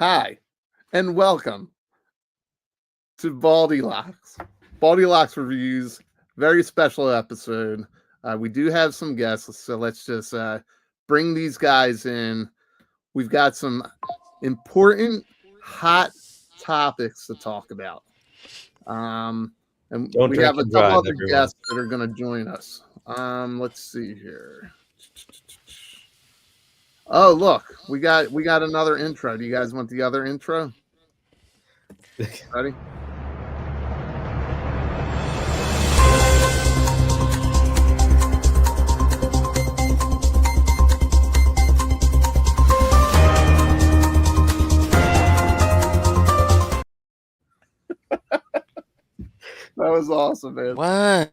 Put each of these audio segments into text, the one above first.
Hi, and welcome to BaldyLockz. BaldyLockz reviews, very special episode. We do have some guests, so let's just bring these guys in. We've got some important, hot topics to talk about. And Don't we drink have a and couple drive, other everyone. guests that are going to join us. Let's see here. Oh, look, we got another intro. Do you guys want the other intro? Ready? That was awesome, man. What?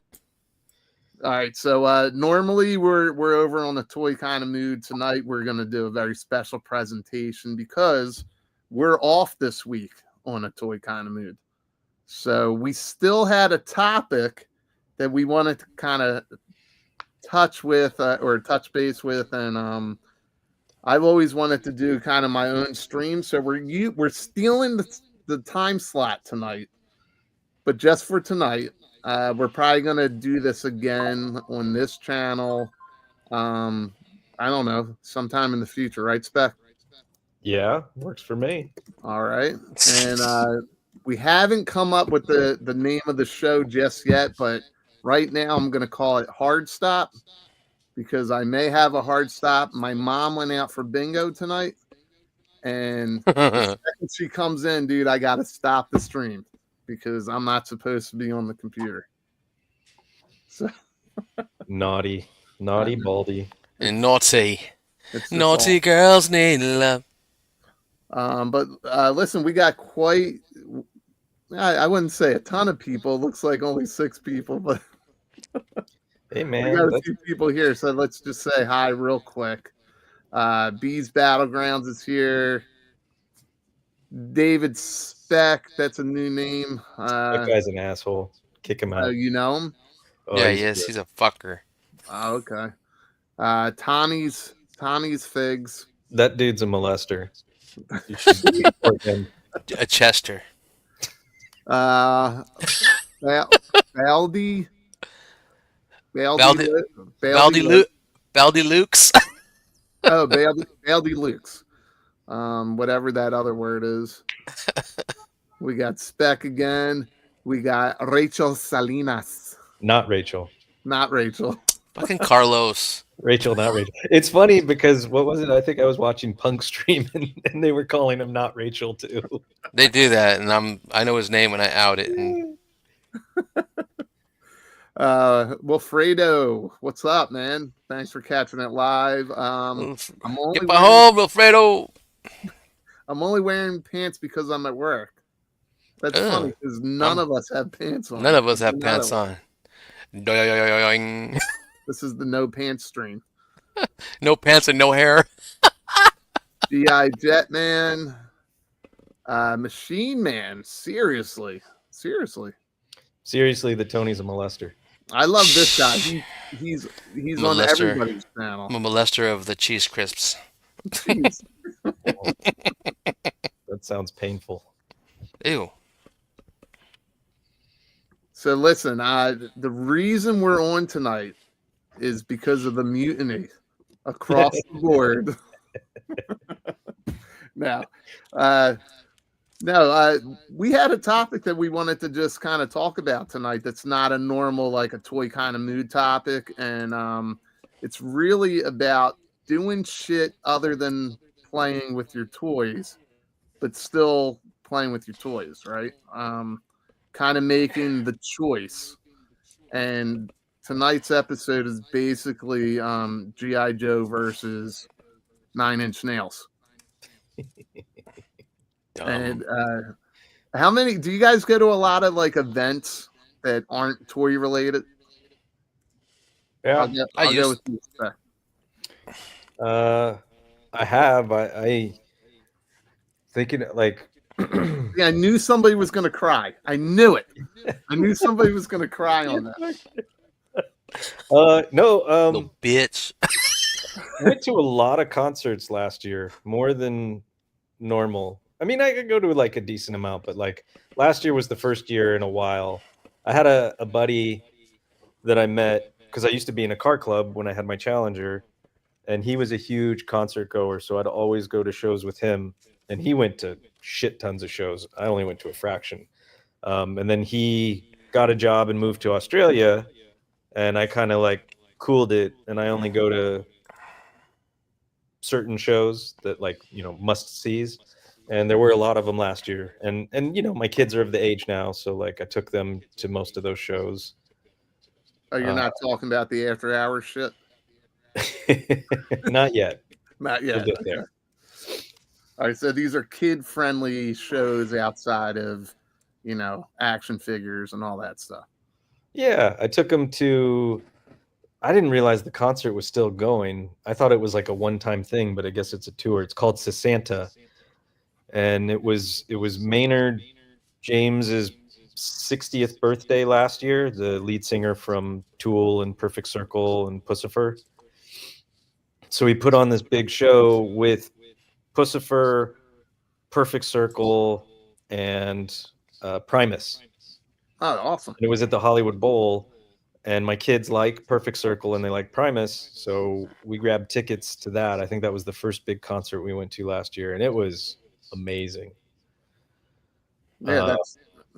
All right, so normally we're over on the toy kind of mood. Tonight we're gonna do a very special presentation because we're off this week on a toy kind of mood. So we still had a topic that we wanted to kind of touch with or touch base with, and I've always wanted to do kind of my own stream. So we're stealing the time slot tonight, but just for tonight. We're probably gonna do this again on this channel. I don't know, sometime in the future, right, Spec? Yeah, works for me. All right, and we haven't come up with the name of the show just yet, but right now I'm gonna call it Hard Stop because I may have a hard stop. My mom went out for bingo tonight, and the second she comes in, dude, I gotta stop the stream because I'm not supposed to be on the computer. So Naughty Baldy. And naughty. it's Naughty girls need love. But listen, we got quite, I wouldn't say a ton of people. It looks like only 6 people, but Hey we man, got a few people here. So let's just say hi real quick. Bees Battlegrounds is here. David Speck, that's a new name. that guy's an asshole. Kick him out. You know him? Oh, Yeah, he's yes, good. he's a fucker. Oh, okay. Tony's Figs. That dude's a molester. You should report him. A Chester. Baldy. BaldyLockz. Oh, BaldyLockz. Whatever that other word is. We got Speck again. We got Rachel Salinas. Not Rachel. Not Rachel. Fucking Carlos. Rachel, not Rachel. It's funny because what was it? I think I was watching Punk stream and they were calling him not Rachel too. They do that, and I know his name when I out it. And Wilfredo, what's up, man? Thanks for catching it live. get home, Wilfredo. I'm only wearing pants because I'm at work. That's funny because none of us have pants on. None of us have pants on. Doing. This is the no pants stream. No pants and no hair. GI Jetman, Machine Man. Seriously, Seriously, the Tony's a molester. I love this guy. He's on everybody's channel. I'm a molester of the cheese crisps. Jeez. That sounds painful. Ew. So listen, the reason we're on tonight is because of the mutiny across the board. Now, we had a topic that we wanted to just kind of talk about tonight. That's not a normal, like a toy kind of mood topic, and it's really about doing shit other than playing with your toys, but still playing with your toys, right? Kind of making the choice. And tonight's episode is basically G.I. Joe versus 9 Inch Nails. And how many do you guys go to a lot of like events that aren't toy related? Yeah, I'll go with you. I have. I thinking like. Yeah, I knew somebody was going to cry. I knew it. I knew somebody was going to cry on that. No. Little bitch. I went to a lot of concerts last year, more than normal. I mean, I could go to like a decent amount, but like last year was the first year in a while. I had a buddy that I met because I used to be in a car club when I had my Challenger, and he was a huge concert goer, so I'd always go to shows with him. And he went to shit tons of shows. I only went to a fraction. And then he got a job and moved to Australia, and I kind of like cooled it, and I only go to certain shows that like must sees, and there were a lot of them last year. And my kids are of the age now, so like I took them to most of those shows. Oh, you're not talking about the after hours shit? Not yet. Not yet. We'll get there. All right, so these are kid-friendly shows outside of, action figures and all that stuff. Yeah, I took them to. I didn't realize the concert was still going. I thought it was like a one-time thing, but I guess it's a tour. It's called Santa, and it was Maynard James's 60th birthday last year. The lead singer from Tool and Perfect Circle and Pussifer. So he put on this big show with Pussifer, Perfect Circle, and Primus. Oh, awesome! And it was at the Hollywood Bowl. And my kids like Perfect Circle and they like Primus, so we grabbed tickets to that. I think that was the first big concert we went to last year, and it was amazing. Yeah,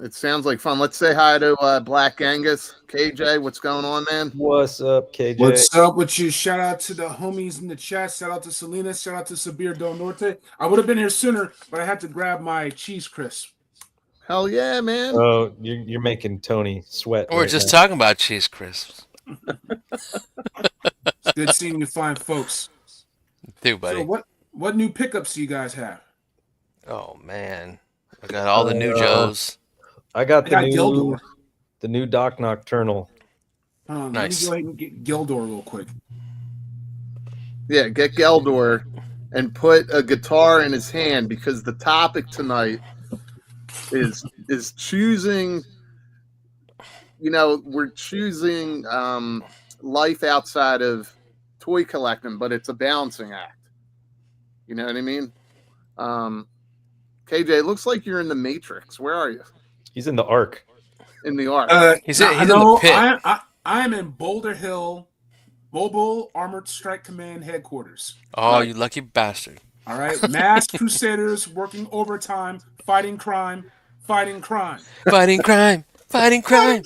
it sounds like fun. Let's say hi to Black Angus. KJ, what's going on, man? What's up, KJ? What's up with you? Shout out to the homies in the chat. Shout out to Selena. Shout out to Sabir Del Norte. I would have been here sooner, but I had to grab my cheese crisp. Hell yeah, man. Oh, you're making Tony sweat. We're right just now. talking about cheese crisps. It's good seeing you fine folks. Too, buddy. So what new pickups do you guys have? Oh man, I got all the new Joes. I got Gildor. the new Doc Nocturnal. Nice. Let me go ahead and get Gildor real quick. Yeah, get Geldor and put a guitar in his hand, because the topic tonight is choosing. We're choosing life outside of toy collecting, but it's a balancing act. You know what I mean? KJ, it looks like you're in the Matrix. Where are you? He's in the Ark. In the Ark. He's in the pit. I am in Boulder Hill Mobile Armored Strike Command headquarters. Oh, you lucky bastard. All right. Masked Crusaders working overtime, fighting crime, fighting crime. Fighting crime. Fighting crime.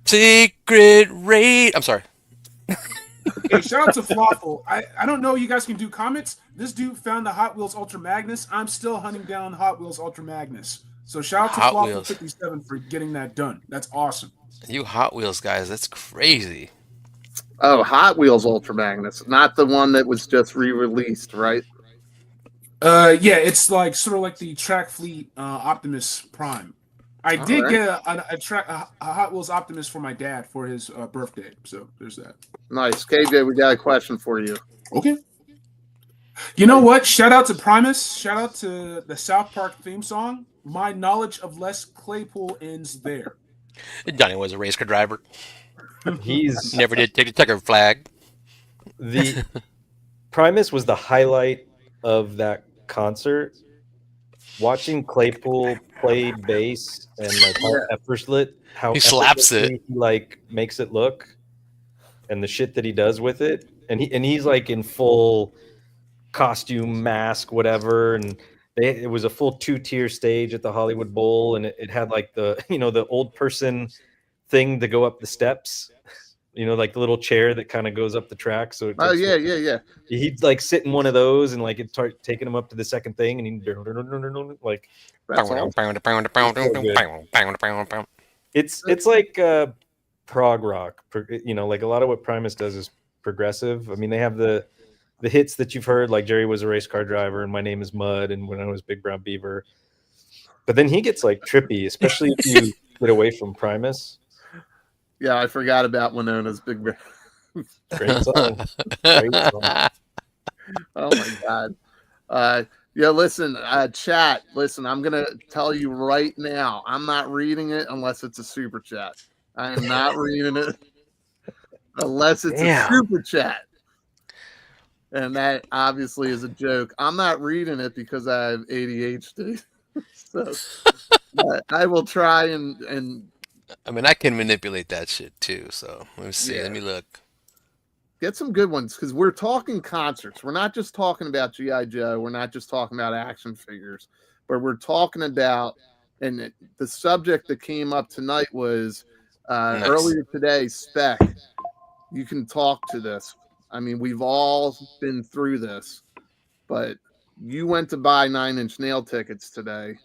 Secret raid. I'm sorry. Hey, shout out to Flawful. I don't know, you guys can do comments. This dude found the Hot Wheels Ultra Magnus. I'm still hunting down Hot Wheels Ultra Magnus. So shout out to Hot Flawful Wheels. 57 for getting that done. That's awesome. You Hot Wheels guys, that's crazy. Oh, Hot Wheels Ultra Magnus, not the one that was just re-released, right? Yeah, it's like sort of like the Track Fleet Optimus Prime. I did get a Hot Wheels Optimus for my dad for his birthday. So there's that. Nice. KJ, we got a question for you. Okay. You know what? Shout out to Primus. Shout out to the South Park theme song. My knowledge of Les Claypool ends there. Johnny was a race car driver. He's Never did take the checker flag. the Primus was the highlight of that concert. Watching Claypool play bass and like how He slaps it. effortlessly he like makes it look, and the shit that he does with it, and he's like in full costume, mask, whatever, and it was a full 2-tier stage at the Hollywood Bowl, and it had like the the old person thing to go up the steps. Like the little chair that kind of goes up the track. So it takes yeah. He'd like sit in one of those, and like it start taking him up to the second thing, and he like That's awesome. it's like prog rock. Like a lot of what Primus does is progressive. I mean, they have the hits that you've heard, like Jerry was a race car driver, and My Name is Mud, and When I Was Big Brown Beaver. But then he gets like trippy, especially if you get away from Primus. Yeah, I forgot about Winona's Big Bear. Great song. Great song. Oh my God. Listen, chat. Listen, I'm gonna tell you right now, I'm not reading it unless it's a super chat. I am not reading it unless it's a super chat. And that obviously is a joke. I'm not reading it because I have ADHD. So I will try and I mean, I can manipulate that shit too. So let me see. Yeah. Let me look. get some good ones because we're talking concerts. We're not just talking about G.I. Joe. We're not just talking about action figures, but we're talking about, and the subject that came up tonight was Nice. earlier today, spec. You can talk to this. I mean, we've all been through this, but you went to buy 9 Inch Nail tickets today,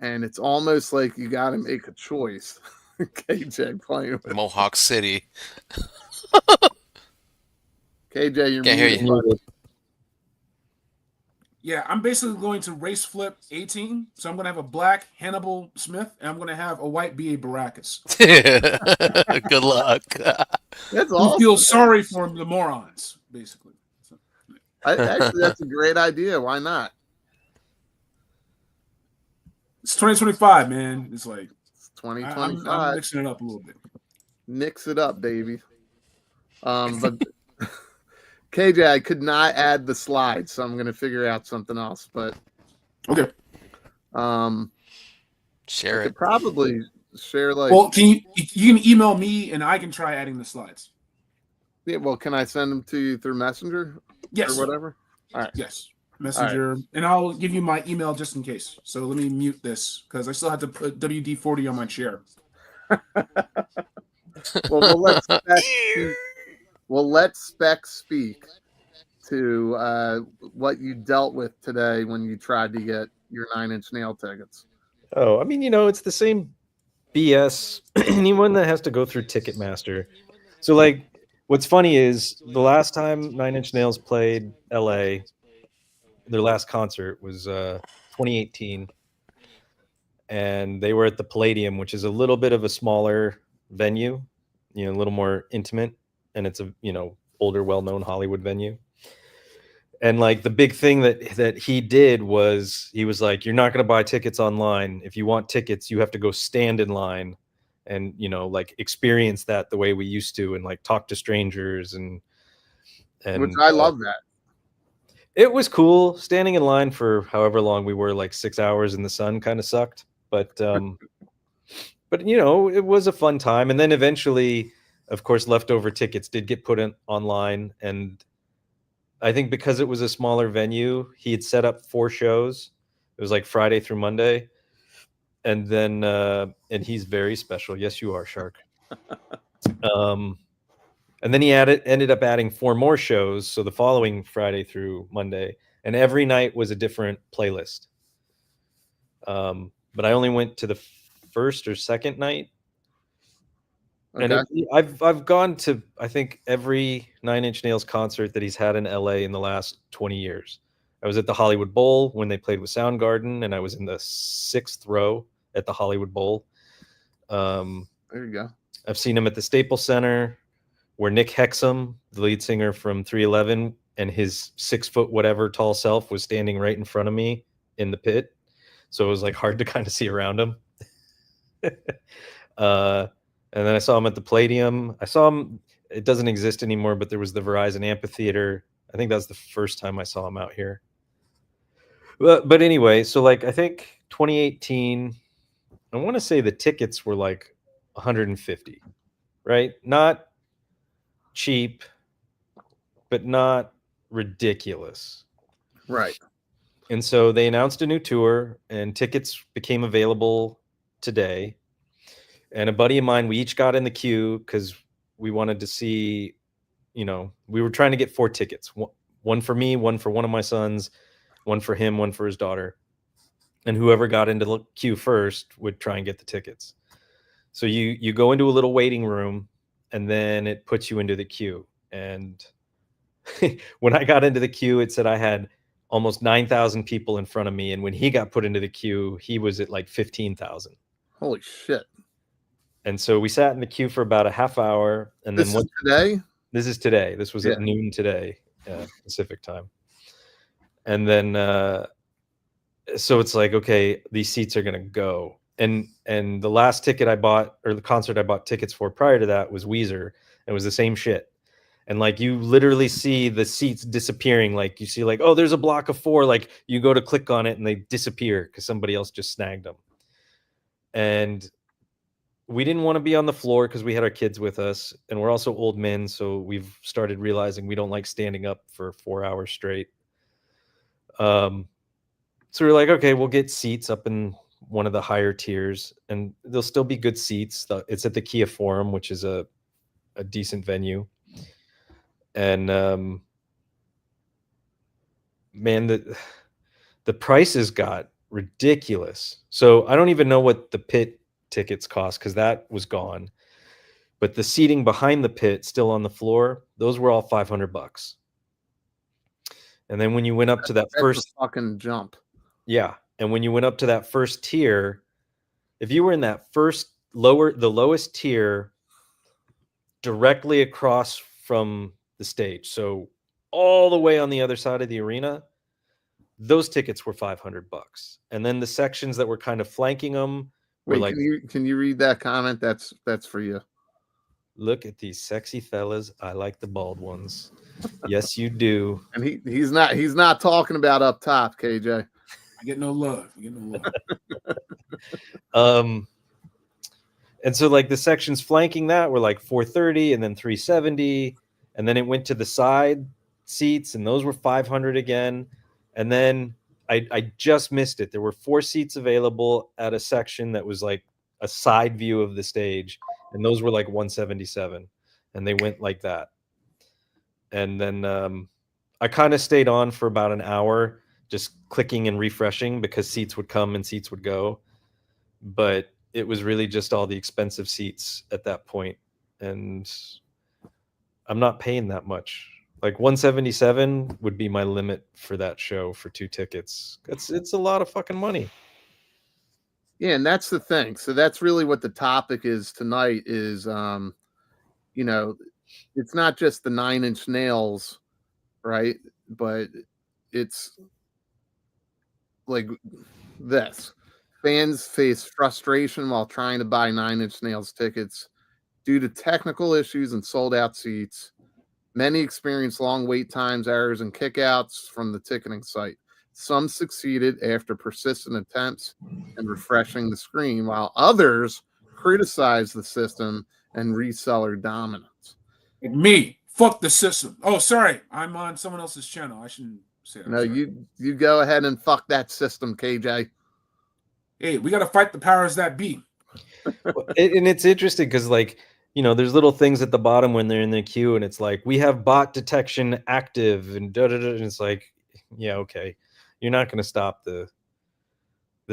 and it's almost like you got to make a choice. KJ playing with Mohawk City. KJ, you're Can't hear muted. you. bud. Yeah, I'm basically going to race flip 18. So I'm going to have a black Hannibal Smith, and I'm going to have a white BA Baracus. Good luck. That's Who awesome. feel sorry for the morons, basically. So, Actually, that's a great idea. Why not? it's 2025, man. It's like It's I'm 2025. mixing it up a little bit. Mix it up, baby. But KJ, I could not add the slides, so I'm gonna figure out something else. But Okay. I Share could it. probably share like. Well, you can email me, and I can try adding the slides. Yeah, well, can I send them to you through Messenger Yes. or whatever? All right. Yes. Messenger, and I'll give you my email just in case. So let me mute this because I still have to put WD-40 on my chair. Well, we'll let Spec speak to what you dealt with today when you tried to get your 9 Inch Nail tickets. Oh, I mean, it's the same BS. Anyone that has to go through Ticketmaster. So, like, what's funny is the last time 9 Inch Nails played LA, their last concert was 2018. And they were at the Palladium, which is a little bit of a smaller venue, a little more intimate. And it's a, older, well-known Hollywood venue. And like the big thing that he did was he was like, you're not going to buy tickets online. If you want tickets, you have to go stand in line and, like experience that the way we used to and like talk to strangers and Which I love that. It was cool. Standing in line for however long we were, like 6 hours in the sun, kind of sucked. But it was a fun time. And then eventually, of course, leftover tickets did get put online. And I think because it was a smaller venue, he had set up 4 shows. It was like Friday through Monday. And then, and he's very special. Yes, you are, Shark. And then he ended up adding 4 more shows. So the following Friday through Monday, and every night was a different playlist. But I only went to the first or second night. Okay. And I've gone to, I think, every 9 Inch Nails concert that he's had in LA in the last 20 years. I was at the Hollywood Bowl when they played with Soundgarden, and I was in the 6th row at the Hollywood Bowl. There you go. I've seen him at the Staples Center, where Nick Hexum, the lead singer from 311, and his 6 foot whatever tall self was standing right in front of me in the pit. So it was like hard to kind of see around him. And then I saw him at the Palladium. I saw him, it doesn't exist anymore, but there was the Verizon Amphitheater. I think that was the first time I saw him out here. But anyway, so like I think 2018, I want to say the tickets were like 150, right? Not cheap, but not ridiculous. Right. And so they announced a new tour, and tickets became available today. And a buddy of mine, we each got in the queue because we wanted to see, we were trying to get 4 tickets. One for me, one for one of my sons, one for him, one for his daughter. And whoever got into the queue first would try and get the tickets. So you go into a little waiting room, and then it puts you into the queue. And when I got into the queue, it said I had almost 9,000 people in front of me. And when he got put into the queue, he was at like 15,000. Holy shit. And so we sat in the queue for about a half hour. And This then is today? This is today. This was at noon today, Pacific time. And then, so it's like, okay, these seats are going to go. And the last ticket I bought, or the concert I bought tickets for prior to that, was Weezer. It was the same shit. And like you literally see the seats disappearing. Like you see like, oh, there's a block of 4. Like you go to click on it and they disappear because somebody else just snagged them. And we didn't want to be on the floor because we had our kids with us, and we're also old men, so we've started realizing we don't like standing up for 4 hours straight. So we're like, okay, we'll get seats up in one of the higher tiers, and there'll still be good seats. It's at the Kia Forum, which is a decent venue. And man, the prices got ridiculous. So I don't even know what the pit tickets cost because that was gone. But the seating behind the pit, still on the floor, those were all $500. And then when you went up to that first fucking jump, yeah, and when you went up to that first tier, if you were in that the lowest tier, directly across from the stage, so all the way on the other side of the arena, those tickets were $500. And then the sections that were kind of flanking them were like, can you read that comment? That's for you. Look at these sexy fellas. I like the bald ones. Yes, you do. And he's not talking about up top, KJ. I get no love. And so like the sections flanking that were like 430 and then 370, and then it went to the side seats and those were 500 again. And then I just missed it. There were 4 seats available at a section that was like a side view of the stage, and those were like 177, and they went like that. And then I kind of stayed on for about an hour just clicking and refreshing because seats would come and seats would go, but it was really just all the expensive seats at that point, and I'm not paying that much. Like 177 would be my limit for that show for 2 tickets. It's a lot of fucking money. Yeah, and that's the thing. So that's really what the topic is tonight is, you know, it's not just the 9 Inch Nails, right? But it's like this. Fans face frustration while trying to buy 9 Inch Nails tickets due to technical issues and sold out seats. Many experience long wait times, errors, and kickouts from the ticketing site. Some succeeded after persistent attempts and refreshing the screen, while others criticized the system and reseller dominance. Me, fuck the system. Oh, sorry, I'm on someone else's channel. I shouldn't say that. No, you go ahead and fuck that system, KJ. Hey, we got to fight the powers that be. And it's interesting because, like, you know, there's little things at the bottom when they're in the queue, and it's like, we have bot detection active, and and it's like, yeah, okay, you're not going to stop the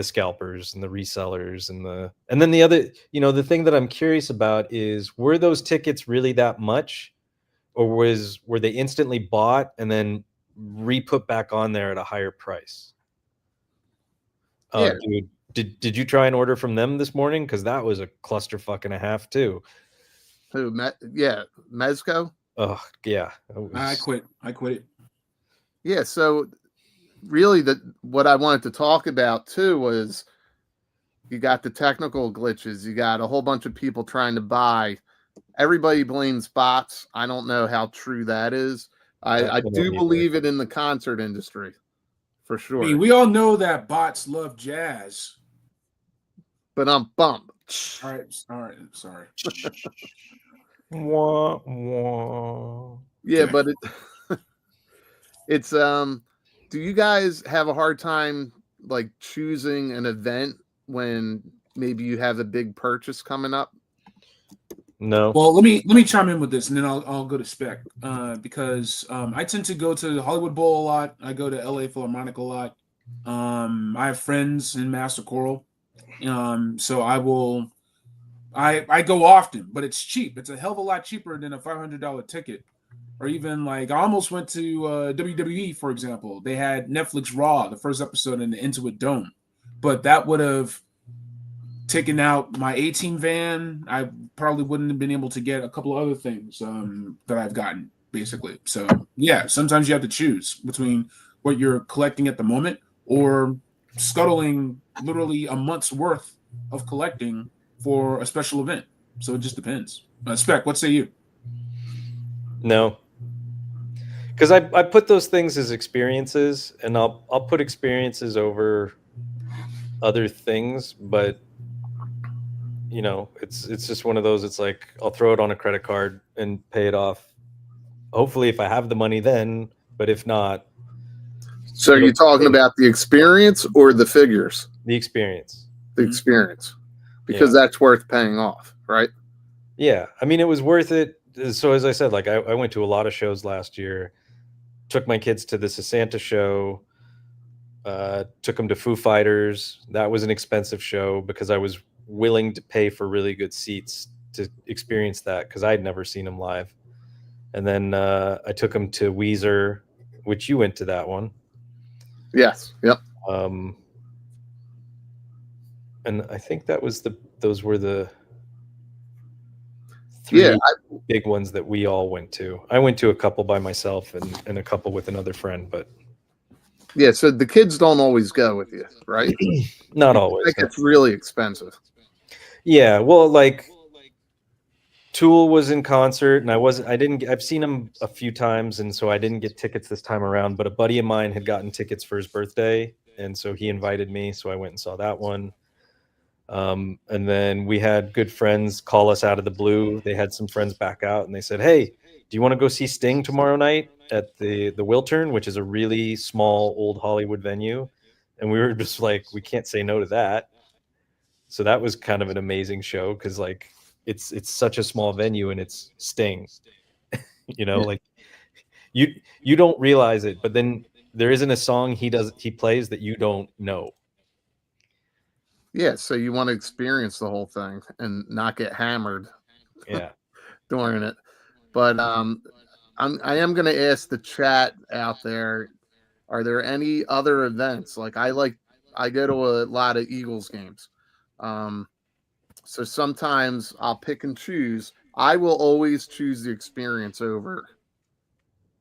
scalpers and the resellers and then the other, you know, the thing that I'm curious about is, were those tickets really that much, or were they instantly bought and then re-put back on there at a higher price? Yeah. Dude, did you try and order from them this morning? Because that was a clusterfuck and a half too. Who? Mezco? Oh yeah, I quit it. Yeah, so really what I wanted to talk about too was, you got the technical glitches, you got a whole bunch of people trying to buy. Everybody blames bots. I don't know how true that is. I do believe it in the concert industry for sure. I mean, we all know that bots love jazz. But I'm bummed. All right, sorry. Wah, wah. Yeah, but it's do you guys have a hard time like choosing an event when maybe you have a big purchase coming up? No. Well, let me chime in with this, and then I'll go to spec because I tend to go to the Hollywood Bowl a lot. I go to LA Philharmonic a lot. I have friends in Master Choral, so I go often, but it's cheap. It's a hell of a lot cheaper than a $500 ticket. Or even like I almost went to WWE, for example. They had Netflix Raw, the first episode in the Intuit Dome, but that would have taken out my 18 van. I probably wouldn't have been able to get a couple of other things that I've gotten, basically. So yeah, sometimes you have to choose between what you're collecting at the moment or scuttling literally a month's worth of collecting for a special event. So it just depends. Spec, what say you? No, because I put those things as experiences, and I'll put experiences over other things, but it's just one of those. It's like I'll throw it on a credit card and pay it off. Hopefully, if I have the money, then. But if not, So you're talking about the experience or the figures? the experience. The experience, because that's worth paying off, right? Yeah, I mean, it was worth it. So as I said, like I went to a lot of shows last year. Took my kids to the Santa show. Took them to Foo Fighters. That was an expensive show because I was willing to pay for really good seats to experience that because I'd never seen them live. And then I took them to Weezer, which you went to that one. Yes. Yep. And I think those were the three big ones that we all went to. I went to a couple by myself and a couple with another friend, but yeah. So the kids don't always go with you, right? Not always. Like it's really expensive. Yeah. Well, like Tool was in concert, and I've seen him a few times, and so I didn't get tickets this time around, but a buddy of mine had gotten tickets for his birthday, and so he invited me, so I went and saw that one. And then we had good friends call us out of the blue. They had some friends back out, and they said, "Hey, do you want to go see Sting tomorrow night at the Wiltern, which is a really small old Hollywood venue?" And we were just like, we can't say no to that. So that was kind of an amazing show because like it's such a small venue and it's Sting. Like you don't realize it, but then there isn't a song he plays that you don't know. Yeah, so you want to experience the whole thing and not get hammered during it. But I am going to ask the chat out there, are there any other events? Like I go to a lot of Eagles games. So sometimes I'll pick and choose. I will always choose the experience over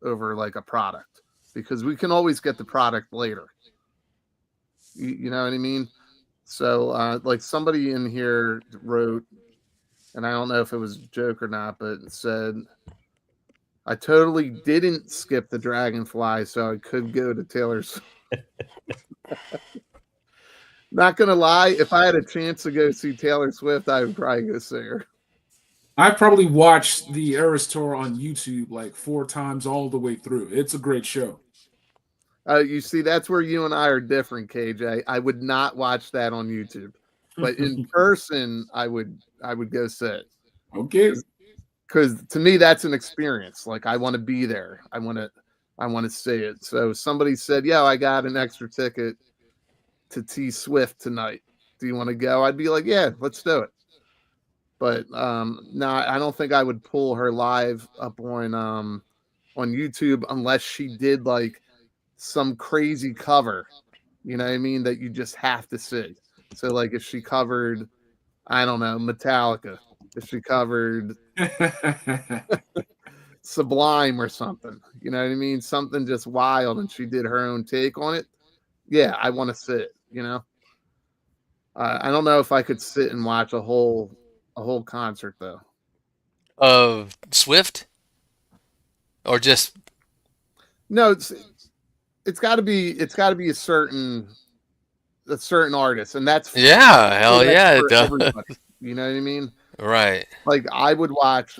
like a product because we can always get the product later. You know what I mean? So like somebody in here wrote, and I don't know if it was a joke or not, but it said, I totally didn't skip the Dragonfly so I could go to Taylor's. Not gonna lie, if I had a chance to go see Taylor Swift, I would probably go see her. I probably watched the Eras Tour on YouTube like 4 times all the way through. It's a great show. You see, that's where you and I are different, KJ. I would not watch that on YouTube, but in person, I would go sit. Okay, because to me that's an experience. Like I want to be there. I want to see it. So somebody said, "Yeah, I got an extra ticket to T Swift tonight. Do you want to go?" I'd be like, "Yeah, let's do it." But no, I don't think I would pull her live up on YouTube unless she did like some crazy cover, you know what I mean, that you just have to see. So like if she covered, I don't know, Metallica, if she covered Sublime or something, you know what I mean, something just wild, and she did her own take on it, yeah, I want to see it, you know. I don't know if I could sit and watch a whole concert though. Of Swift, or just no, it's got to be a certain artist, and that's hell yeah, it does. You know what I mean? Right. Like I would watch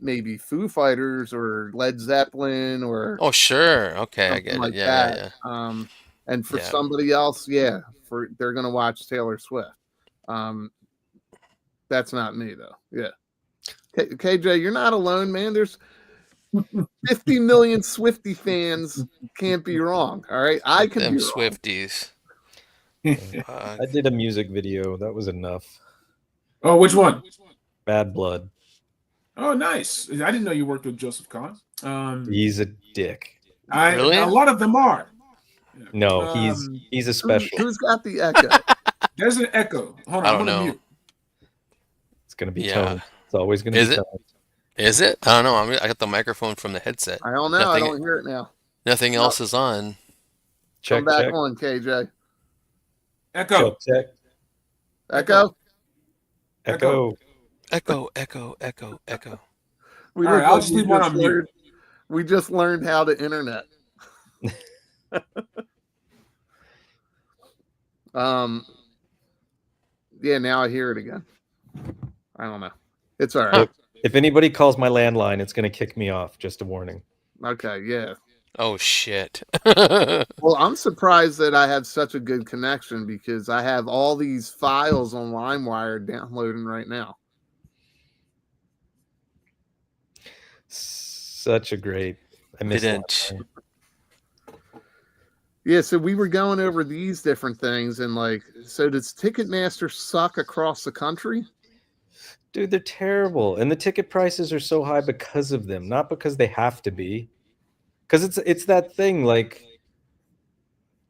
maybe Foo Fighters or Led Zeppelin or sure, okay, I get it. Yeah. And for somebody else, they're gonna watch Taylor Swift. That's not me though. Yeah, KJ, you're not alone, man. There's 50 million Swiftie fans. Can't be wrong. All right, I can them be wrong. Swifties. I did a music video. That was enough. Oh, which one? Bad Blood. Oh, nice. I didn't know you worked with Joseph Kahn. He's a dick. Really? A lot of them are. No, he's a special. Who's got the echo? There's an echo. Hold on, I don't know. Mute. It's gonna be tone. It's always gonna be tone. Is it? I don't know. I got the microphone from the headset. I don't know. I don't hear it now. Nothing else is on. Come back on, KJ. Echo. Check. Echo. Echo. Echo. We All right, I'll just leave one on mute. We just learned how to internet. Yeah, now I hear it again. I don't know. It's all right. If anybody calls my landline, it's going to kick me off. Just a warning. Okay, yeah. Oh shit. Well, I'm surprised that I have such a good connection because I have all these files on LimeWire downloading right now. Such a great. I missed Didn't. Yeah, so we were going over these different things, and like, so does Ticketmaster suck across the country? Dude, they're terrible, and the ticket prices are so high because of them, not because they have to be. Because it's that thing, like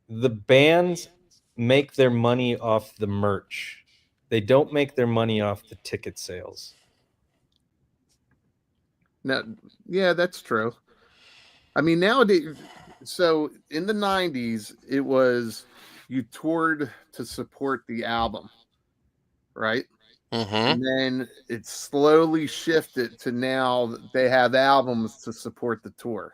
the bands make their money off the merch. They don't make their money off the ticket sales. No, yeah, that's true. I mean, nowadays, so in the 90s, it was you toured to support the album, right? Mm-hmm. And then it slowly shifted to now they have albums to support the tour.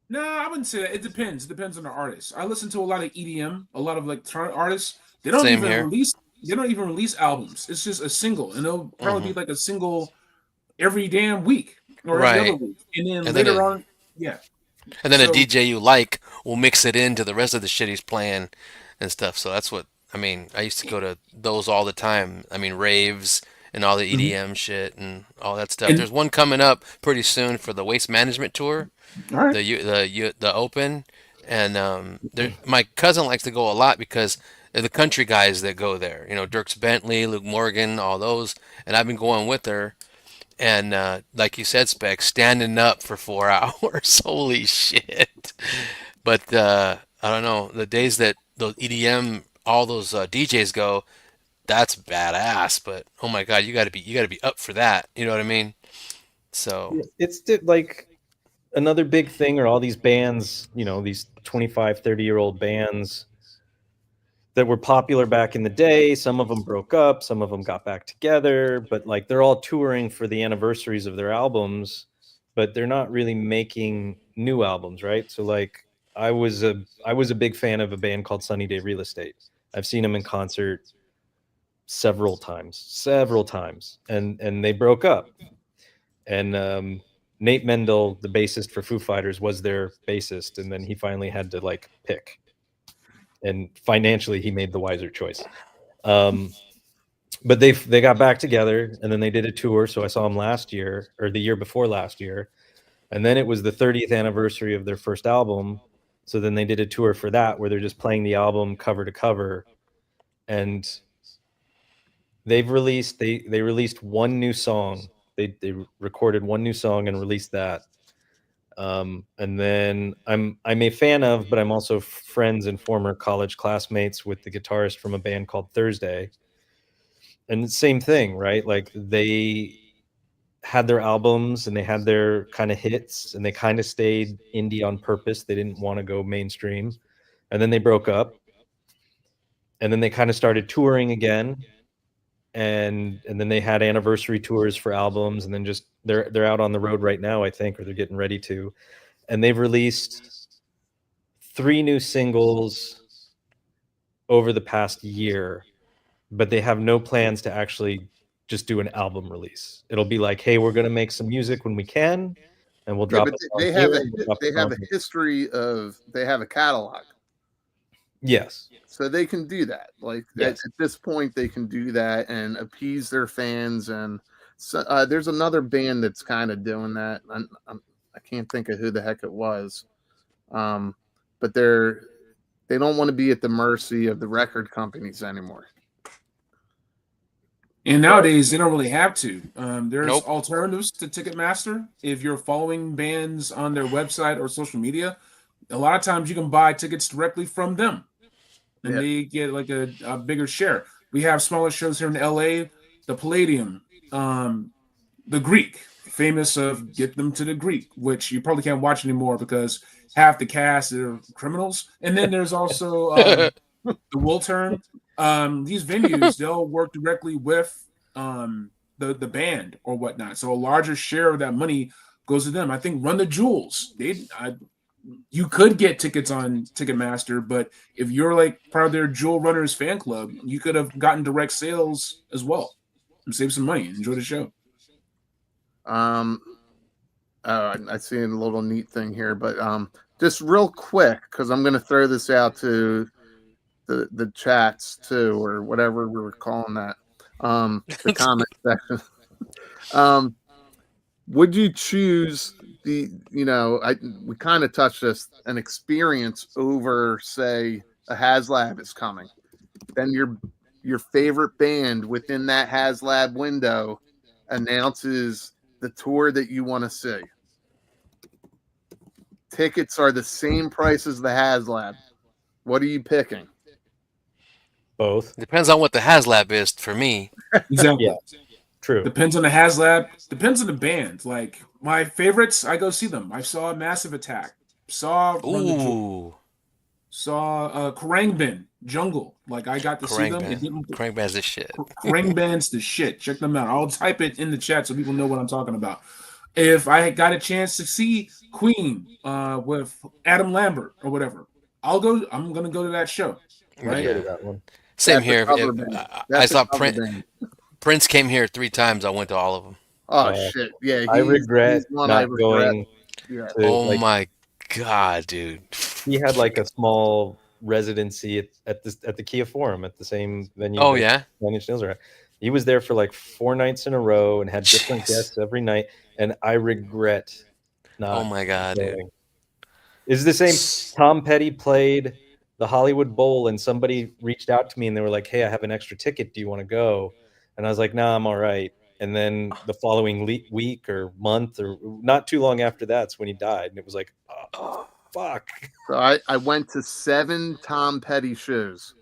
No, I wouldn't say that. It depends. It depends on the artist. I listen to a lot of EDM, a lot of electronic artists. They don't Same even here. release. They don't even release albums. It's just a single, and it'll probably be like a single every damn week or every other week, and then later on, yeah. And then a DJ you like will mix it into the rest of the shit he's playing and stuff. So that's what I mean. I used to go to those all the time. I mean, raves and all the EDM shit and all that stuff. And- There's one coming up pretty soon for the Waste Management Tour, All right. the Open, and my cousin likes to go a lot because they're the country guys that go there. You know, Dierks Bentley, Luke Morgan, all those. And I've been going with her. And like you said, Spec, standing up for 4 hours. Holy shit. But I don't know. The days that those EDM, all those DJs go, that's badass. But oh my God, you gotta be up for that. You know what I mean? So It's like another big thing are all these bands, you know, these 25, 30-year-old bands that were popular back in the day. Some of them broke up, some of them got back together, but like they're all touring for the anniversaries of their albums, but they're not really making new albums, right? So like I was a big fan of a band called Sunny Day Real Estate. I've seen them in concert several times, and they broke up. And Nate Mendel, the bassist for Foo Fighters, was their bassist, and then he finally had to like pick. And financially, he made the wiser choice. But they got back together, and then they did a tour. So I saw them last year, or the year before last year, and then it was the 30th anniversary of their first album. So then they did a tour for that, where they're just playing the album cover to cover, and they released one new song. They recorded one new song and released that. And then I'm a fan of, but I'm also friends and former college classmates with the guitarist from a band called Thursday. And the same thing, right? Like they had their albums and they had their kind of hits and they kind of stayed indie on purpose. They didn't want to go mainstream. And then they broke up. And then they kind of started touring again. And then they had anniversary tours for albums, and then just they're out on the road right now, I think, or they're getting ready to. And they've released 3 new singles over the past year, but they have no plans to actually just do an album release. It'll be like, hey, we're going to make some music when we can, and we'll drop it. They have a history of, they have a catalog. Yes. So they can do that. Like at this point, they can do that and appease their fans. And so, there's another band that's kind of doing that. I can't think of who the heck it was, but they don't want to be at the mercy of the record companies anymore. And nowadays, they don't really have to. There's alternatives to Ticketmaster. If you're following bands on their website or social media, a lot of times you can buy tickets directly from them. And they get like a bigger share. We have smaller shows here in LA, the Palladium, the Greek, famous of Get Them to the Greek, which you probably can't watch anymore because half the cast are criminals. And then there's also the Wiltern. These venues, they'll work directly with the band or whatnot. So a larger share of that money goes to them. I think Run the Jewels. You could get tickets on Ticketmaster, but if you're like part of their Jewel Runners fan club, you could have gotten direct sales as well and save some money and enjoy the show. I see a little neat thing here, but just real quick, because I'm going to throw this out to the chats too, or whatever we were calling that, the comment section. Would you choose we kind of touched this, an experience over, say, a HasLab is coming, then your favorite band within that HasLab window announces the tour that you want to see. Tickets are the same price as the HasLab. What are you picking? Both. Depends on what the HasLab is for me. Exactly. Yeah. True. Depends on the HasLab. Depends on the band. Like my favorites, I go see them. I saw Massive Attack. Saw Run the Jewels. Saw Khruangbin, Jungle. Like I got to see them. Khruangbin's the shit. Khruangbin's the shit. Check them out. I'll type it in the chat so people know what I'm talking about. If I got a chance to see Queen with Adam Lambert or whatever, I'm gonna go to that show. Right? Yeah. That one. Same here. I saw Prince came here 3 times. I went to all of them. Oh shit! Yeah, I regret not going. Yeah. Oh my god, dude! He had like a small residency at the Kia Forum at the same venue. Oh yeah. He was there for like 4 nights in a row and had different guests every night. And I regret not. Oh my god, going. dude! Is the same. Tom Petty played the Hollywood Bowl, and somebody reached out to me and they were like, "Hey, I have an extra ticket. Do you want to go?" And I was like, "Nah, I'm all right." And then the following week or month or not too long after that's when he died, and it was like, oh, fuck. So I went to 7 Tom Petty shows.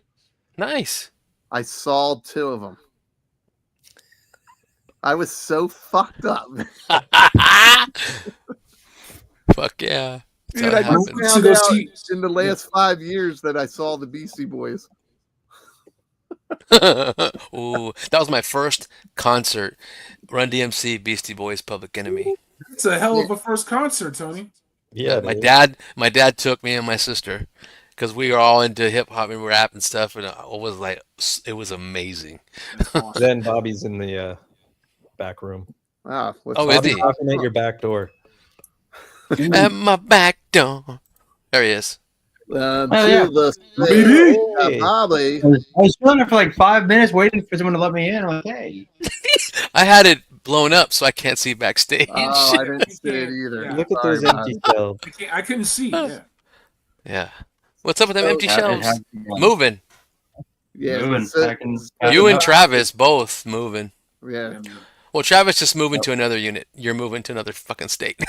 Nice. I saw 2 of them. I was so fucked up. Fuck yeah. Dude, I just found out in the last 5 years that I saw the Beastie Boys. Ooh, that was my first concert. Run DMC, Beastie Boys, Public Enemy. It's a hell of a first concert, Tony. Yeah, my dad took me and my sister because we were all into hip hop and rap and stuff, and it was amazing. Awesome. Then Bobby's in the back room. Wow. Is he? Knocking at your back door. At my back door. There he is. Yeah. Bobby. I was feeling there for like 5 minutes waiting for someone to let me in. I'm like, hey. I had it blown up so I can't see backstage. Oh, I didn't see it either. Look at those empty shelves. I couldn't see. Yeah. Yeah. What's up with them empty shelves? Moving. Yeah. Moving. You and Travis both moving. Yeah. Well, Travis just moving to another unit. You're moving to another fucking state.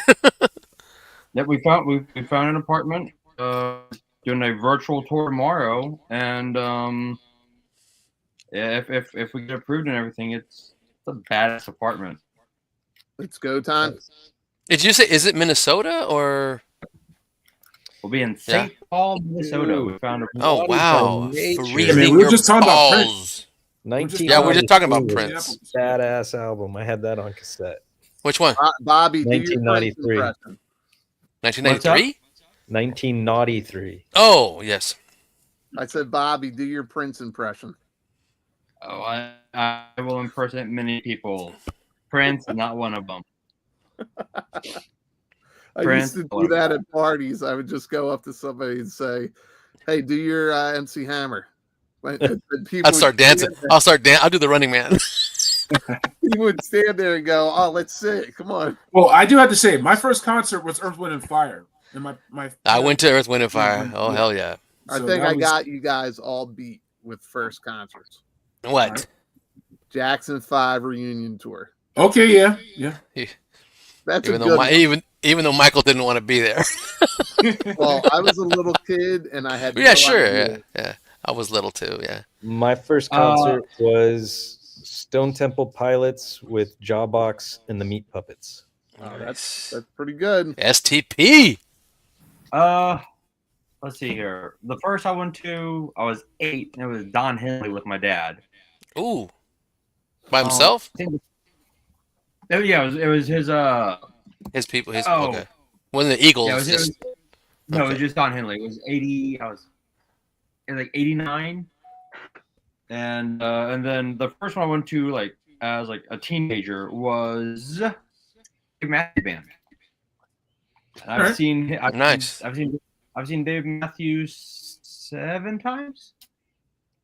Yeah, we found an apartment. Doing a virtual tour tomorrow, and yeah, if we get approved and everything, it's the baddest apartment. It's go time. Did you say, is it Minnesota or? We'll be in St. Paul, Minnesota. We found a. Oh wow! We were just talking about Prince. Yeah, we're just talking about Prince. Badass album. I had that on cassette. Which one? Bobby, 1993. 1993. 1993. Oh yes. I said, Bobby, do your Prince impression. Oh, I will impersonate many people. Prince, not one of them. I used to do that at parties. I would just go up to somebody and say, "Hey, do your MC Hammer." I'd start dancing. I'll do the Running Man. He would stand there and go, "Oh, let's see it. Come on." Well, I do have to say, my first concert was Earth, Wind, and Fire. And I went to Earth, Wind, and Fire. Oh hell yeah! I think I got you guys all beat with first concerts. What? Jackson 5 reunion tour. Okay, yeah. That's even though Michael didn't want to be there. Well, I was a little kid and I had. Yeah. I was little too. Yeah. My first concert was Stone Temple Pilots with Jawbox and the Meat Puppets. Oh, that's pretty good. STP. Let's see here. The first I went to, I was 8, and it was Don Henley with my dad. Ooh. By himself? Yeah, it was his His people. His Oh. okay. When the Eagles Yeah, it just was no, it was okay. just Don Henley. It was 80. It was like 89, and then the first one I went to like as like a teenager was Dave Matthews Band. And I've Alright. seen Nice. I've seen Dave Matthews 7 times.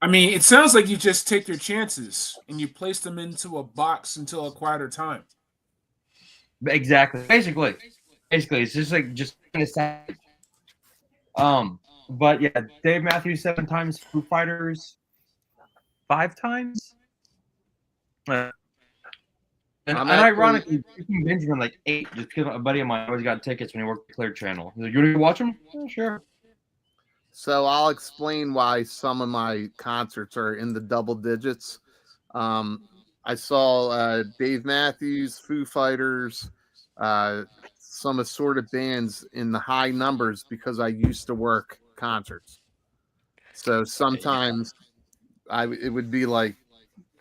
I mean, it sounds like you just take your chances and you place them into a box until a quieter time. Exactly. Basically, it's just like but yeah, Dave Matthews 7 times, Foo Fighters 5 times. And ironically, Benjamin like 8, just because a buddy of mine always got tickets when he worked at Clear Channel. He's like, "You want to watch them?" Oh, sure. So I'll explain why some of my concerts are in the double digits. I saw Dave Matthews, Foo Fighters, some assorted bands in the high numbers because I used to work concerts. So sometimes it would be like,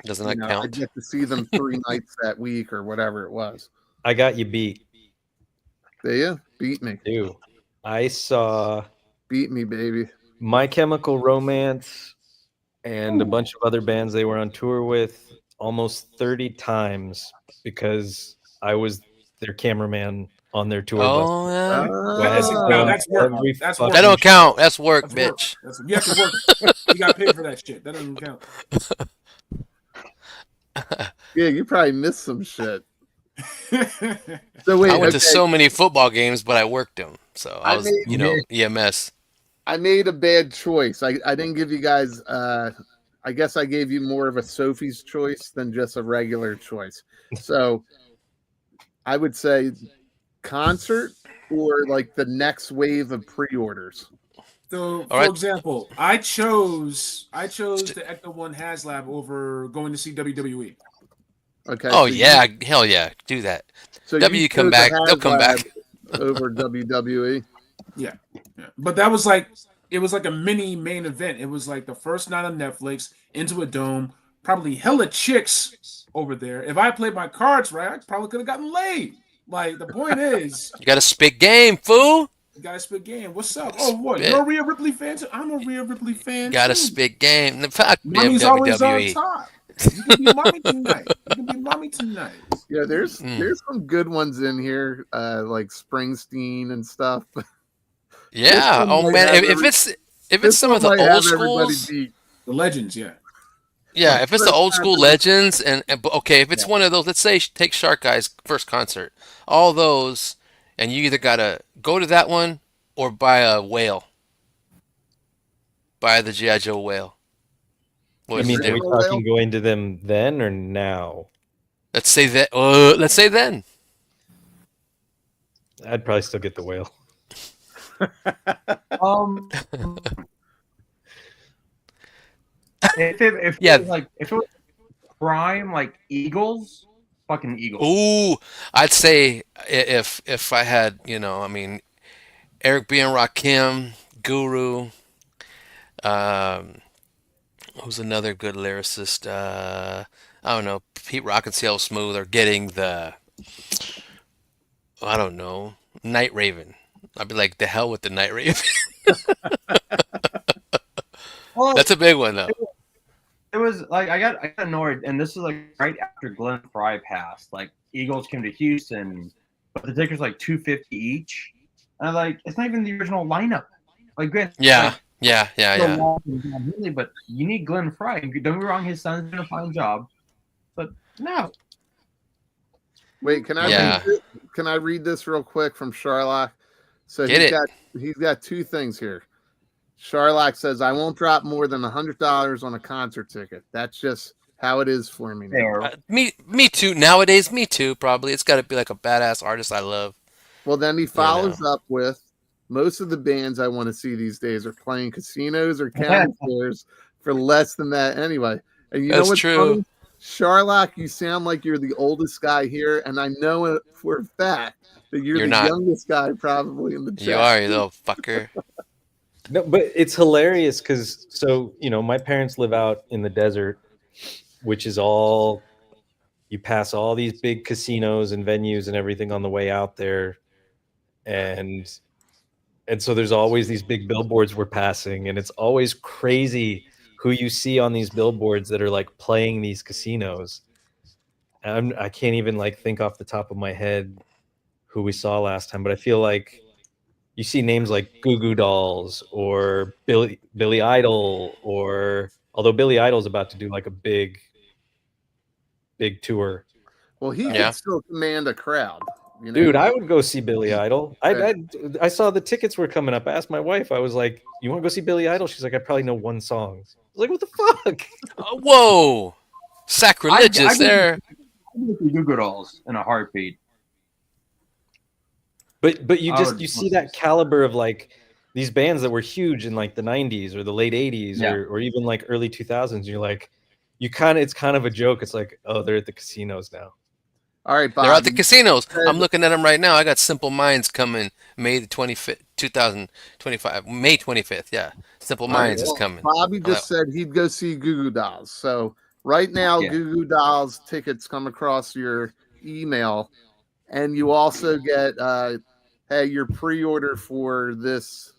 Doesn't that I count? get to see them 3 nights that week or whatever it was. I got you beat. There you beat me. Dude, I saw Beat me, baby. My Chemical Romance and a bunch of other bands they were on tour with almost 30 times because I was their cameraman on their tour bus. Oh yeah. So I had to Ah. film That's work. every That's fucking work. That don't count. That's work, That's work. bitch. You have to work. You got paid for that shit. That doesn't count. Yeah, you probably missed some shit. So wait, I went to okay. so many football games, but I worked them. So I I was, made- EMS. I made a bad choice. I didn't give you guys I guess I gave you more of a Sophie's choice than just a regular choice. So I would say concert or like the next wave of pre-orders. So, All for right. example, I chose the Ecto One HasLab over going to see WWE. Okay. Oh so yeah, hell yeah, do that. So W you come chose back. the They'll come HasLab back. over WWE. Yeah. But that was like it was like a mini main event. It was like the first night on Netflix into a dome, probably hella chicks over there. If I played my cards right, I probably could have gotten laid. Like the point is, You got a spit game, fool. you gotta spit game. What's up? Oh, what? Spit. You're a Rhea Ripley fan too? I'm a Rhea Ripley fan Got a too. spit game. Fuck Mommy's always on WWE. top. You can be mommy tonight. You can be mommy tonight. Yeah, there's Mm. some good ones in here, like Springsteen and stuff. Yeah. one Oh might man, have if it's This some one of the might old have everybody schools, beat. The legends, yeah. yeah. If it's the old school Concert. legends, but okay, if it's one of those, let's say take Shark Guy's first concert, all those, and you either gotta go to that one or buy a whale, buy the G.I. Joe whale. What I would mean, you are we do? Whale? talking going to them then or now? Let's say that. Let's say then. I'd probably still get the whale. Yeah. If it was prime like Eagles, fucking Eagles. Ooh, I'd say if I had, I mean, Eric B. and Rakim, Guru, who's another good lyricist? I don't know, Pete Rock and CL Smooth are getting I don't know, Night Raven. I'd be like, the hell with the Night Raven. Well, That's a big one though. it was like I got annoyed, and this is like right after Glenn Fry passed. Like Eagles came to Houston, but the tickets like $250 each. And I'm like, it's not even the original lineup. Like, Glenn, Yeah, like, yeah. Really, but you need Glenn Fry. Don't get me wrong, his son's doing a fine job, but no. Wait, can I Yeah. read this real quick from Sharlock? So Get it. He's got 2 things here. Sharlock says, I won't drop more than $100 on a concert ticket. That's just how it is for me now. Fair. Me too. Nowadays, me too. Probably it's got to be like a badass artist I love. Well, then he follows up with, most of the bands I want to see these days are playing casinos or county fairs for less than that anyway. And you know That's what's true. funny? Sharlock, you sound like you're the oldest guy here, and I know it for a fact that you're the not. youngest guy probably in the chat. You are, you little fucker. No, but it's hilarious because my parents live out in the desert, which is all you pass all these big casinos and venues and everything on the way out there, and so there's always these big billboards we're passing, and it's always crazy who you see on these billboards that are like playing these casinos. I can't even like think off the top of my head who we saw last time, but I feel like you see names like Goo Goo Dolls or Billy Idol, or although Billy Idol's about to do like a big tour. Well, he Yeah. can still command a crowd. You know? Dude, I would go see Billy Idol. I saw the tickets were coming up. I asked my wife, I was like, you want to go see Billy Idol? She's like, I probably know one song. I was like, what the fuck? Whoa, sacrilegious there. Google Dolls in a heartbeat. But you see that caliber of like these bands that were huge in like the 90s or the late 80s or even like early 2000s. You're like, it's kind of a joke. It's like, oh, they're at the casinos now. All right, Bob. They're at the casinos. I'm looking at them right now. I got Simple Minds coming May the 25th, 2025. May 25th. Yeah, Simple Minds is coming. Bobby just said he'd go see Goo Goo Dolls. So right now, Goo Goo Dolls tickets come across your email, and you also get your pre-order for this.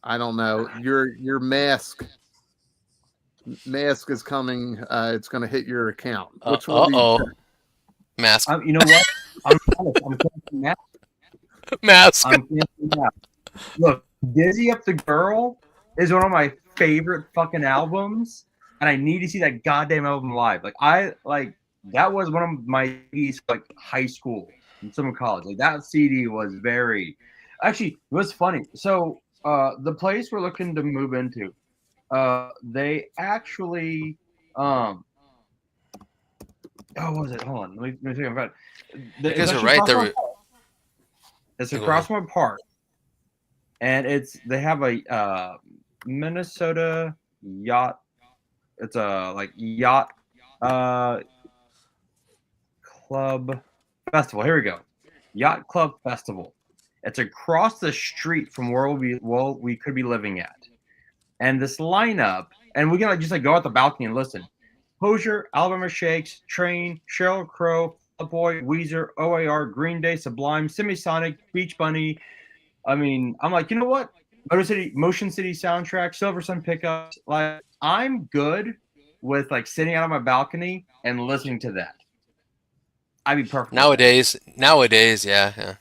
I don't know, your mask. Mask is coming. It's going to hit your account. Which one? Mask. You know what? I'm canceling Mask. Mask. I'm canceling Mask. Look, Dizzy Up the Girl is one of my favorite fucking albums, and I need to see that goddamn album live. That was one of my CDs for, like, high school and some college. Like, that CD was very, actually, it was funny. So the place we're looking to move into, they actually what was it? Hold on. Let me think about it. You guys are right there. It's across my park. And they have a Minnesota yacht. It's a yacht club festival. Here we go. Yacht Club Festival. It's across the street from where we could be living at. And this lineup, and we can just go out the balcony and listen. Hozier, Alabama Shakes, Train, Sheryl Crow, Fall Out Boy, Weezer, OAR, Green Day, Sublime, Semisonic, Beach Bunny. I mean, I'm like, you know what? Motion City soundtrack, Silver Sun pickups. Like, I'm good with sitting out on my balcony and listening to that. I'd be perfect. Nowadays, yeah.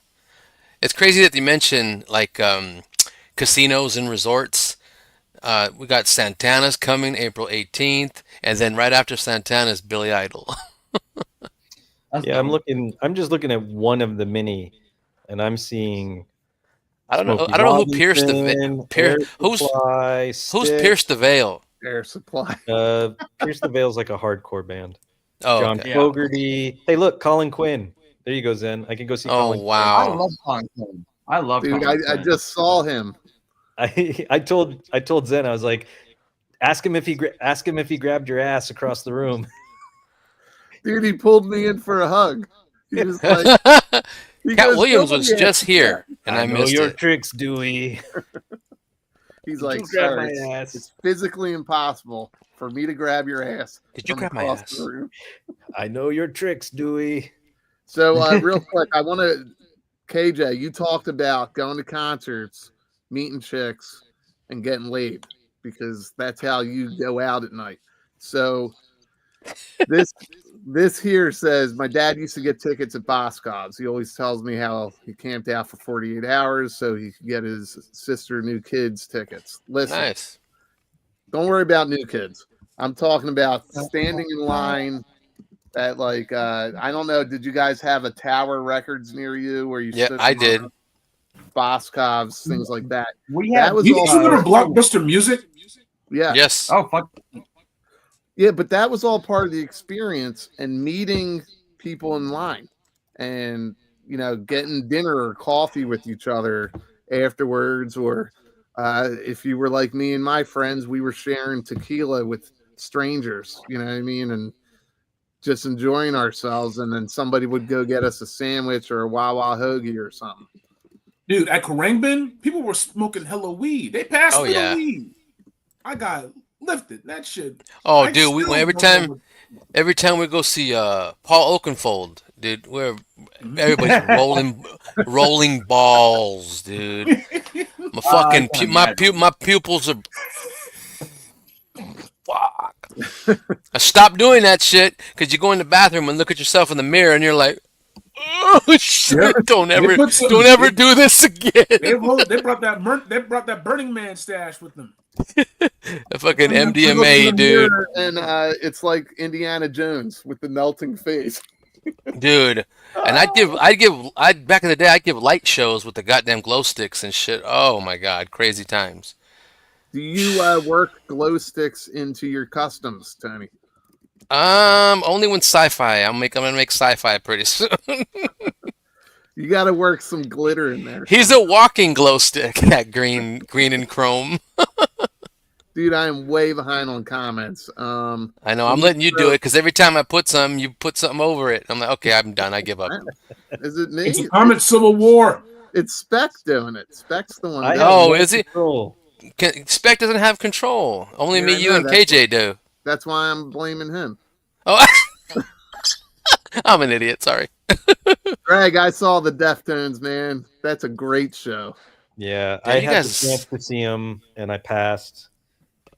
It's crazy that you mention casinos and resorts. We got Santana's coming April 18th, and then right after Santana's Billy Idol. Yeah, I'm just looking at one of the many, and I'm seeing. I don't know who pierced the veil. Who's pierced the veil? Air Supply. Pierce the Veil's like a hardcore band. Oh, John Fogerty. Hey, look, Colin Quinn. There you go, Zen. I can go see. Colin wow! I love Colin Quinn. I love. Dude, Colin I Quinn. just saw him. I told Zen, I was like, ask him if he grabbed your ass across the room. Dude, he pulled me in for a hug. He was like, Cat Williams was just here, and I missed your it. tricks, Dewey. He's like, grab sir, my ass. it's physically impossible for me to grab your ass. Did you grab my ass? I know your tricks, Dewey. So real quick, I want to, KJ, you talked about going to concerts, meeting chicks, and getting laid because that's how you go out at night. So this here says my dad used to get tickets at Boscov's. He always tells me how he camped out for 48 hours so he could get his sister new kids tickets. Listen, Nice. Don't worry about new kids. I'm talking about standing in line at I don't know. Did you guys have a Tower Records near you where you? Yeah, stood I did. Boscov's, things like that. That was You all. go to Blockbuster Music? Yeah. Yes. Oh fuck! Yeah, but that was all part of the experience and meeting people in line and, getting dinner or coffee with each other afterwards. Or if you were like me and my friends, we were sharing tequila with strangers, you know what I mean? And just enjoying ourselves. And then somebody would go get us a sandwich or a Wawa hoagie or something. Dude, at Karangbin, people were smoking hella weed. They passed me the weed. I got lifted. That shit. Oh, dude, every time Every time we go see Paul Oakenfold, dude, everybody's rolling balls, dude. My fucking I can imagine. my pupils are fuck. I stopped doing that shit because you go in the bathroom and look at yourself in the mirror and you're like, oh shit! Yep. Don't They ever put some. do this again. They brought that Burning Man stash with them. The fucking You look in the MDMA, dude. mirror and it's like Indiana Jones with the melting face. Dude. And I'd back in the day I'd give light shows with the goddamn glow sticks and shit. Oh my god, crazy times. Do you work glow sticks into your customs, Tony? Only when sci-fi. I'm gonna make sci-fi pretty soon. You got to work some glitter in there. He's a walking glow stick. That green and chrome. Dude, I am way behind on comments. I know. I'm letting you do it because every time I put some, you put something over it. I'm like, okay, I'm done. I give up. Is it me? It's a comment civil war. It's Spec doing it. Spec's the one. I doing have Oh, no is he? control. Spec doesn't have control. Only Yeah, me, I you, know, and KJ do. That's why I'm blaming him. Oh, I'm an idiot. Sorry. Greg, I saw the Deftones, man. That's a great show. Yeah, Yeah, I you had guys- the chance to see them, and I passed,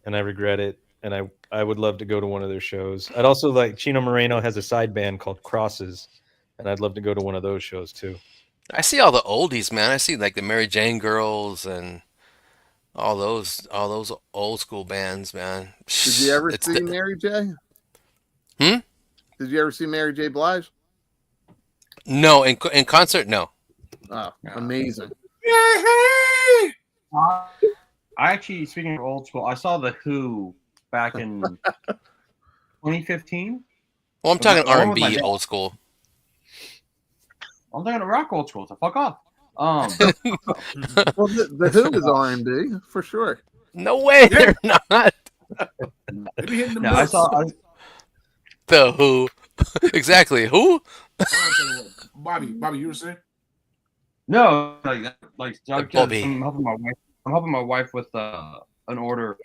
and I regret it. And I would love to go to one of their shows. I'd also like Chino Moreno has a side band called Crosses, and I'd love to go to one of those shows too. I see all the oldies, man. I see like the Mary Jane Girls and all those old school bands, man. Did you ever It's see Mary J? Hmm? Did you ever see Mary J. Blige? No, in concert, no. Oh, amazing. Yay! I actually, speaking of old school, I saw the Who back in 2015. Well, I'm talking Along with my R&B dad. old school. I'm talking to rock old school, so fuck off. Well, the Who is R&B for sure. No way, they're not. They be hitting the no, I notes. saw. The Who. Exactly. Who? Bobby, you were saying? No, like Bobby. I'm helping my wife. I'm helping my wife with an order.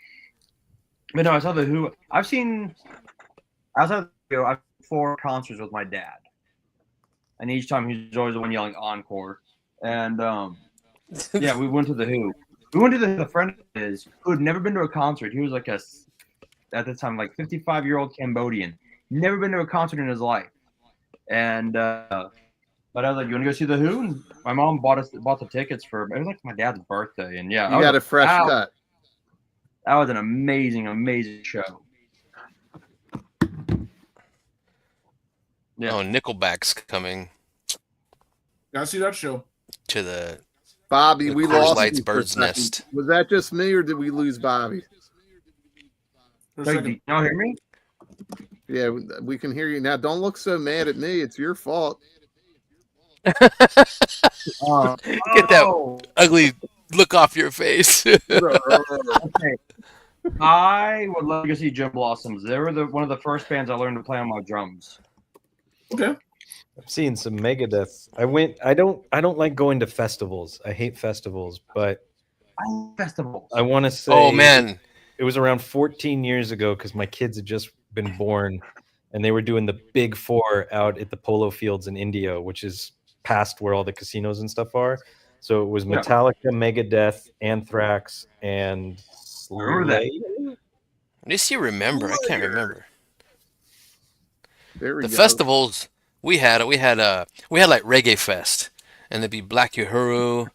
But no, I saw the Who. I've seen outside of the video, I've seen 4 concerts with my dad, and each time he's always the one yelling encore. And yeah, we went to the Who. We went to the friend of his who had never been to a concert. He was like at the time like 55-year-old Cambodian, never been to a concert in his life, and. But I was like, "You want to go see the Who?" And my mom bought the tickets for it was like my dad's birthday, and yeah, You got a fresh cut. That was an amazing show. Yeah. Oh, Nickelback's coming Gotta see that show. to the Bobby, The we Coors lost Light's you for a Bird's second. Nest. Was that just me, or did we lose Bobby? For a Wait, second. do y'all hear me? Yeah, we can hear you now. Don't look so mad at me. It's your fault. Get that Oh, ugly look off your face. okay. I would love to go see Jim Blossoms. They were one of the first bands I learned to play on my drums. Okay. I've seen some Megadeth. I don't like going to festivals. I hate festivals, but I love festivals. I want to say Oh man, it was around 14 years ago because my kids had just been born, and they were doing the Big Four out at the polo fields in India, which is past where all the casinos and stuff are. So it was Yeah. Metallica, Megadeth, Anthrax, and Remember that. Slade? at least you remember. I can't remember. There we The go. festivals we had like Reggae Fest, and there'd be Black Uhuru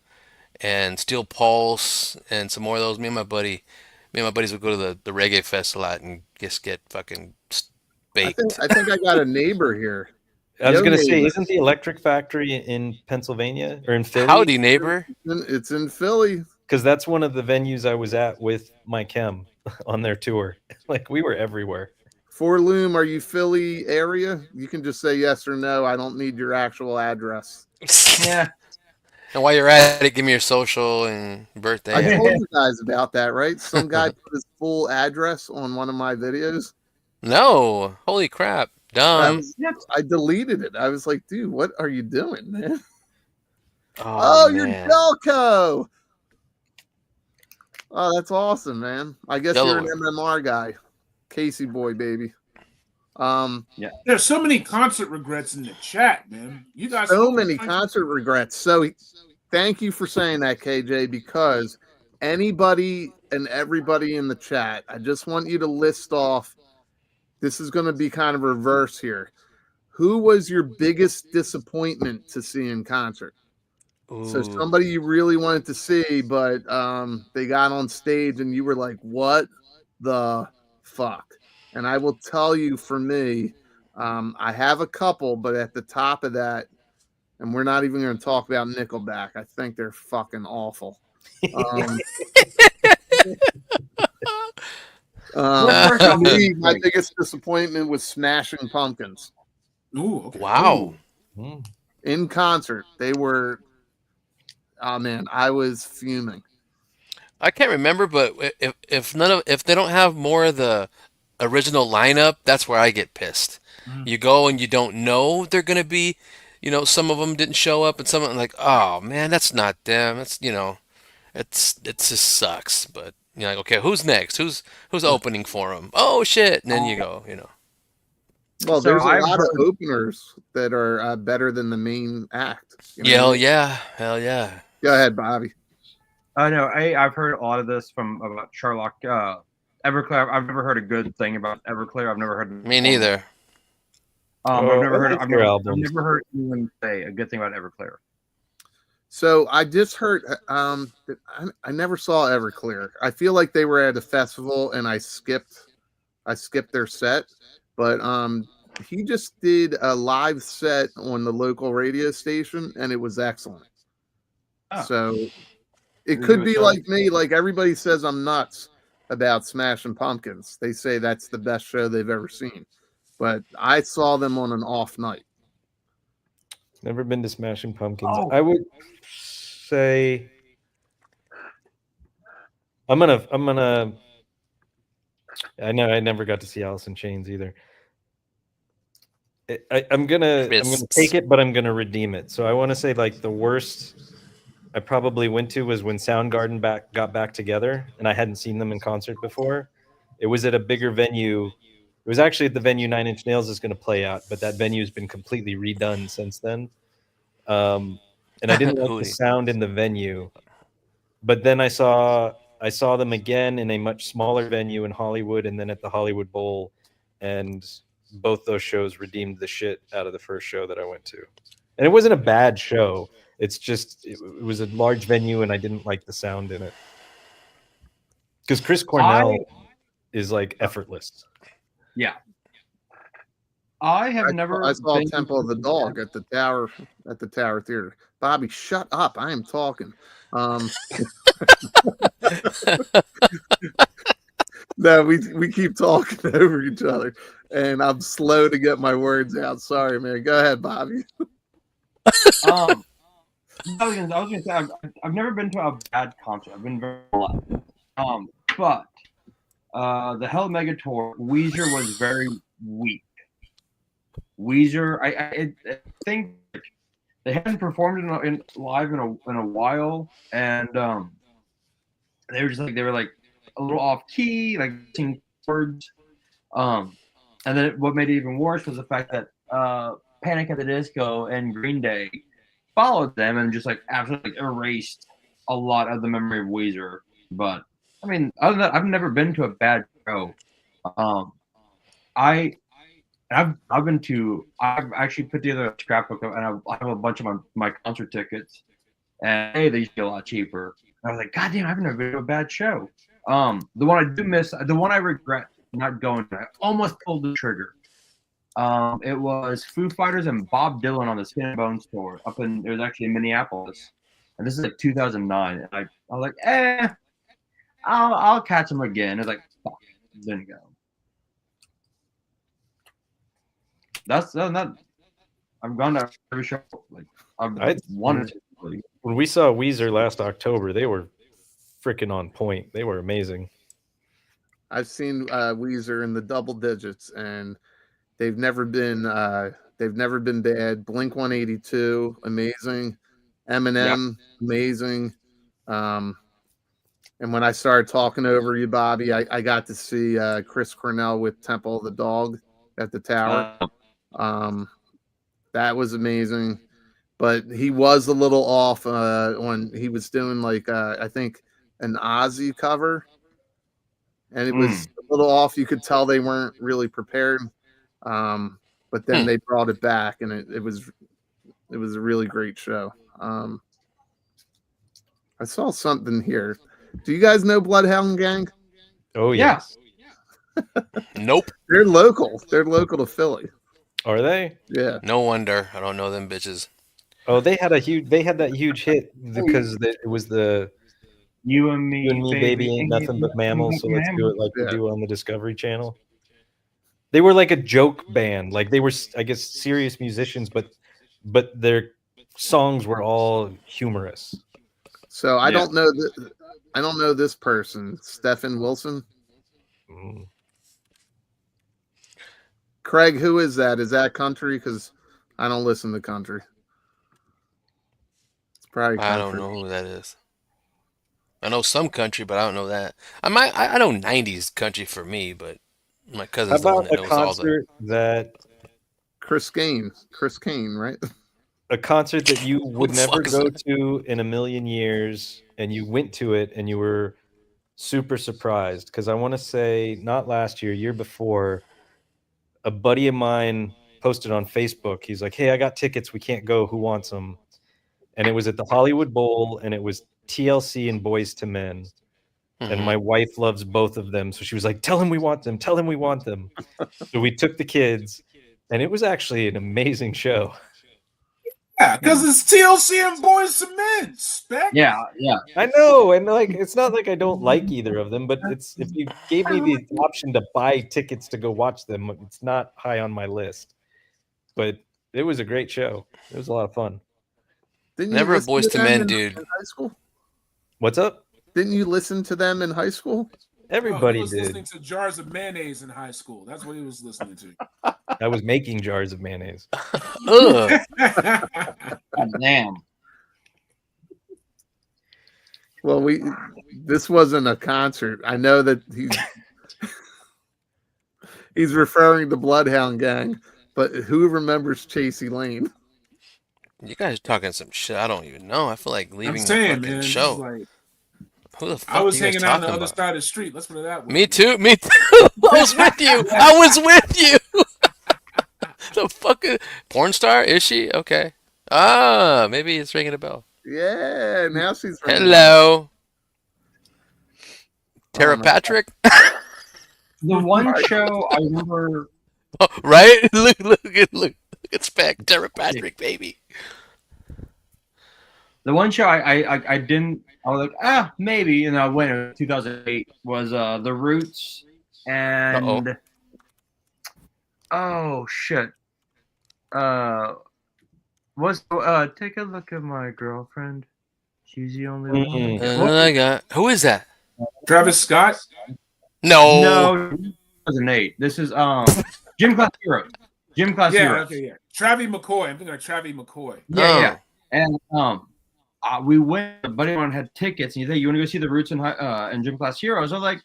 and Steel Pulse and some more of those. Me and my buddies would go to the Reggae Fest a lot and just get fucking baked. I think I got a neighbor here. I was Yo, going to say, neighbor. isn't the Electric Factory in Pennsylvania or in Philly? Howdy, neighbor. It's in Philly. Because that's one of the venues I was at with my chem on their tour. Like, we were everywhere. For Loom, are you Philly area? You can just say yes or no. I don't need your actual address. Yeah. And while you're at it, give me your social and birthday. I told you guys about that, right? Some guy put his full address on one of my videos. No, holy crap, dumb. I deleted it. I was like, dude, what are you doing, man? Oh, you're man. Delco. Oh, that's awesome, man. I guess you're an Delaware. MMR guy. Casey boy, baby. There's so many concert regrets in the chat, man. You guys So many concert regrets. So thank you for saying that, KJ, because anybody and everybody in the chat, I just want you to list off. This is going to be kind of reverse here. Who was your biggest disappointment to see in concert? So Ooh. somebody you really wanted to see, but they got on stage and you were like, what the fuck? And I will tell you, for me, I have a couple, but at the top of that, and we're not even going to talk about Nickelback. I think they're fucking awful. For me, my biggest disappointment was Smashing Pumpkins. Ooh, okay. Wow. Ooh. In concert, they were. Oh man, I was fuming. I can't remember, but if they don't have more of the original lineup, that's where I get pissed. You go and you don't know they're gonna be, some of them didn't show up, and some of them like, oh man, that's not them. It's it just sucks. But you're like, okay, who's next? Who's opening for them? Oh shit! And then you go. Well, So there's a I've lot of heard- openers that are better than the main act. Hell yeah, hell yeah. Go ahead, Bobby. I know. I've heard a lot of this from about Sherlock. Everclear. I've never heard a good thing about Everclear. I've never heard. Me neither. I've never heard. I like I've their never, I've albums. never heard anyone say a good thing about Everclear. So I just heard. I never saw Everclear. I feel like they were at a festival and I skipped their set. But he just did a live set on the local radio station, and it was excellent. Oh. So it could be like me. Like everybody says, I'm nuts about Smashing Pumpkins. They say that's the best show they've ever seen. But I saw them on an off night. Never been to Smashing Pumpkins. Oh. I would say I'm gonna. I know I never got to see Alice in Chains either. I'm gonna take it, but I'm gonna redeem it. So I want to say like the worst I probably went to was when Soundgarden got back together, and I hadn't seen them in concert before. It was at a bigger venue. It was actually at the venue Nine Inch Nails is going to play out, but that venue has been completely redone since then. And I didn't like the sound in the venue. But then I saw them again in a much smaller venue in Hollywood, and then at the Hollywood Bowl, and both those shows redeemed the shit out of the first show that I went to. And it wasn't a bad show. It's just it was a large venue, and I didn't like the sound in it. Because Chris Cornell is like effortless. Yeah. I saw Temple of the Dog at the Tower Theater. Bobby, shut up. I am talking. No, we keep talking over each other, and I'm slow to get my words out. Sorry, man. Go ahead, Bobby. I was gonna say I've never been to a bad concert. I've been very lucky. But the Hell Mega Tour, Weezer was very weak. Weezer, I think they hadn't performed live in a while, and they were like a little off key, like singing words. And then what made it even worse was the fact that Panic at the Disco and Green Day followed them and just like absolutely erased a lot of the memory of Weezer. But I mean, other than that, I've never been to a bad show. I've actually put together a scrapbook and I have a bunch of my concert tickets, and hey, they used to be a lot cheaper. And I was like, God damn, I've never been to a bad show. The one I do miss, the one I regret not going to, I almost pulled the trigger. It was Foo Fighters and Bob Dylan on the Skin and Bones tour it was actually in Minneapolis, and this is like 2009. And I was like, I'll catch them again. It's like, fuck, didn't go. That's not. I've gone to every show. Like I've wanted to. When we saw Weezer last October, they were freaking on point. They were amazing. I've seen Weezer in the double digits, and they've never been bad. Blink 182, amazing. Eminem, amazing. And when I started talking over you, Bobby, I got to see Chris Cornell with Temple of the Dog. at the Tower. That was amazing. But he was a little off when he was doing like I think an Ozzy cover, and it was a little off. You could tell they weren't really prepared. But then they brought it back, and it was a really great show. I saw something here. Do you guys know Bloodhound Gang? Oh yeah. Nope. They're local. They're local to Philly. Are they? Yeah. No wonder I don't know them bitches. Oh, they had that huge hit because it was the You and me, baby ain't nothing but mammals, so let's do it like we do on the Discovery Channel. They were like a joke band. Like they were, I guess, serious musicians, but their songs were all humorous. So I don't know I don't know this person, Stephen Wilson. Craig, who is that? Is that country? Because I don't listen to country. It's probably country. I don't know who that is. I know some country, but I don't know that. I know 90s country for me, but my cousin's the one that knows all the. That Chris Kane, right? A concert that you would never go to in a million years, and you went to it and you were super surprised, because I want to say not last year before, a buddy of mine posted on Facebook. He's like, "Hey, I got tickets. We can't go. Who wants them?" And it was at the Hollywood Bowl, and it was TLC and Boys to Men. And my wife loves both of them, so she was like, "Tell him we want them. Tell him we want them." So we took the kids, and it was actually an amazing show. Yeah, because it's TLC and Boys to Men. Spec. Yeah. I know, and like it's not like I don't like either of them, but it's if you gave me the option to buy tickets to go watch them, it's not high on my list. But it was a great show. It was a lot of fun. Never a Boys to Men dude. In high school? What's up? Didn't you listen to them in high school? Everybody he was did. listening to Jars of Mayonnaise in high school. That's what he was listening to. I was making jars of mayonnaise. Ugh. Damn. Well, this wasn't a concert. I know that he's referring to Bloodhound Gang, but who remembers Chasey Lane? You guys are talking some shit I don't even know. I feel like leaving I'm saying, the fucking man, show. Like, Who the fuck I was are you guys hanging out on the talking other about? side of the street. Let's put it that way. Me too. I was with you. I was with you. The fucking porn star? Is she? Okay. Ah, maybe it's ringing a bell. Yeah, now she's Hello. Tara Patrick? The one show I remember. Oh, right? Look at Spec. Tara Patrick, baby. The one show I didn't. I was like, maybe, and I went in 2008 was The Roots and oh shit. Take a look at my girlfriend. She's the only one. Who is that? Travis Scott? No. 2008. This is Gym Class Heroes. Gym Class Heroes. Okay, yeah. Travis McCoy. I'm thinking of Travis McCoy. Yeah. And we went. A buddy of mine had tickets, and he said, "You want to go see The Roots and Gym Class Heroes?" I was like,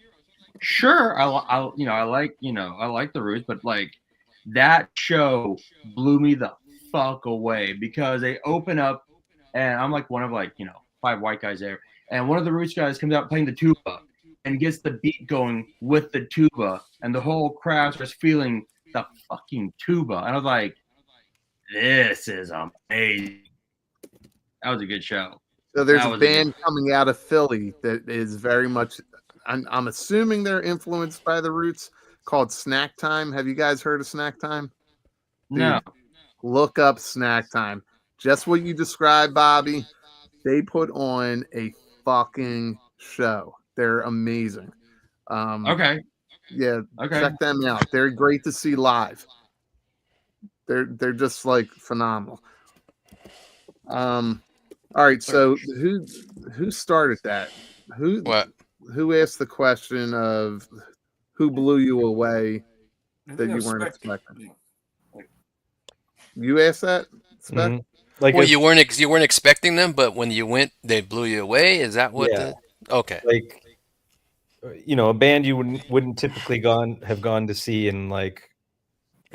"Sure." I like The Roots, but like that show blew me the fuck away because they open up, and I'm like one of 5 white guys there, and one of the Roots guys comes out playing the tuba and gets the beat going with the tuba, and the whole crowd starts feeling the fucking tuba, and I was like, "This is amazing." That was a good show. So there's a band coming out of Philly that is very much, I'm assuming they're influenced by the Roots, called Snack Time. Have you guys heard of Snack Time? Dude, no. Look up Snack Time. Just what you described, Bobby. They put on a fucking show. They're amazing. Okay. Yeah. Okay. Check them out. They're great to see live. They're just like phenomenal. All right, so who started that? Who asked the question of who blew you away that you weren't expecting? You asked that, Spec? Well, you weren't expecting them, but when you went, they blew you away. Is that what? Yeah. Okay. Like, a band you wouldn't typically have gone to see in like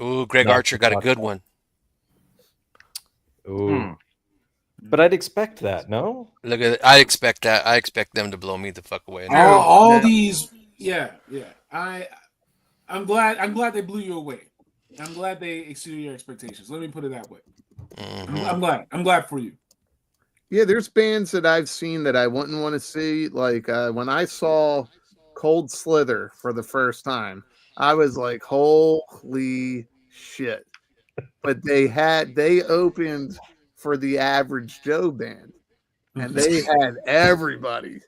Ooh, Greg Not Archer to got a talk good about. one. Ooh. But I'd expect that, no? Look at it. I expect that. I expect them to blow me the fuck away. True. All Yeah. these, yeah. I'm glad they blew you away. I'm glad they exceeded your expectations. Let me put it that way. Mhm. I'm glad for you. Yeah, there's bands that I've seen that I wouldn't want to see. Like when I saw Cold Slither for the first time, I was like, holy shit. But they opened for the Average Joe band, and they had everybody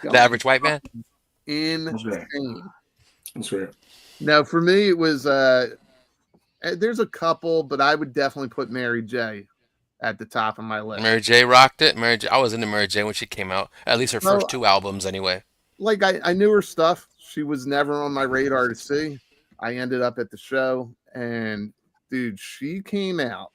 The going average white man. That's right. insane. That's right. Now for me it was there's a couple, but I would definitely put Mary J at the top of my list. Mary J rocked it. Mary J. I was into Mary J when she came out. At least her Well, first 2 albums, anyway. like I knew her stuff. She was never on my radar to see. I ended up at the show, and dude, she came out.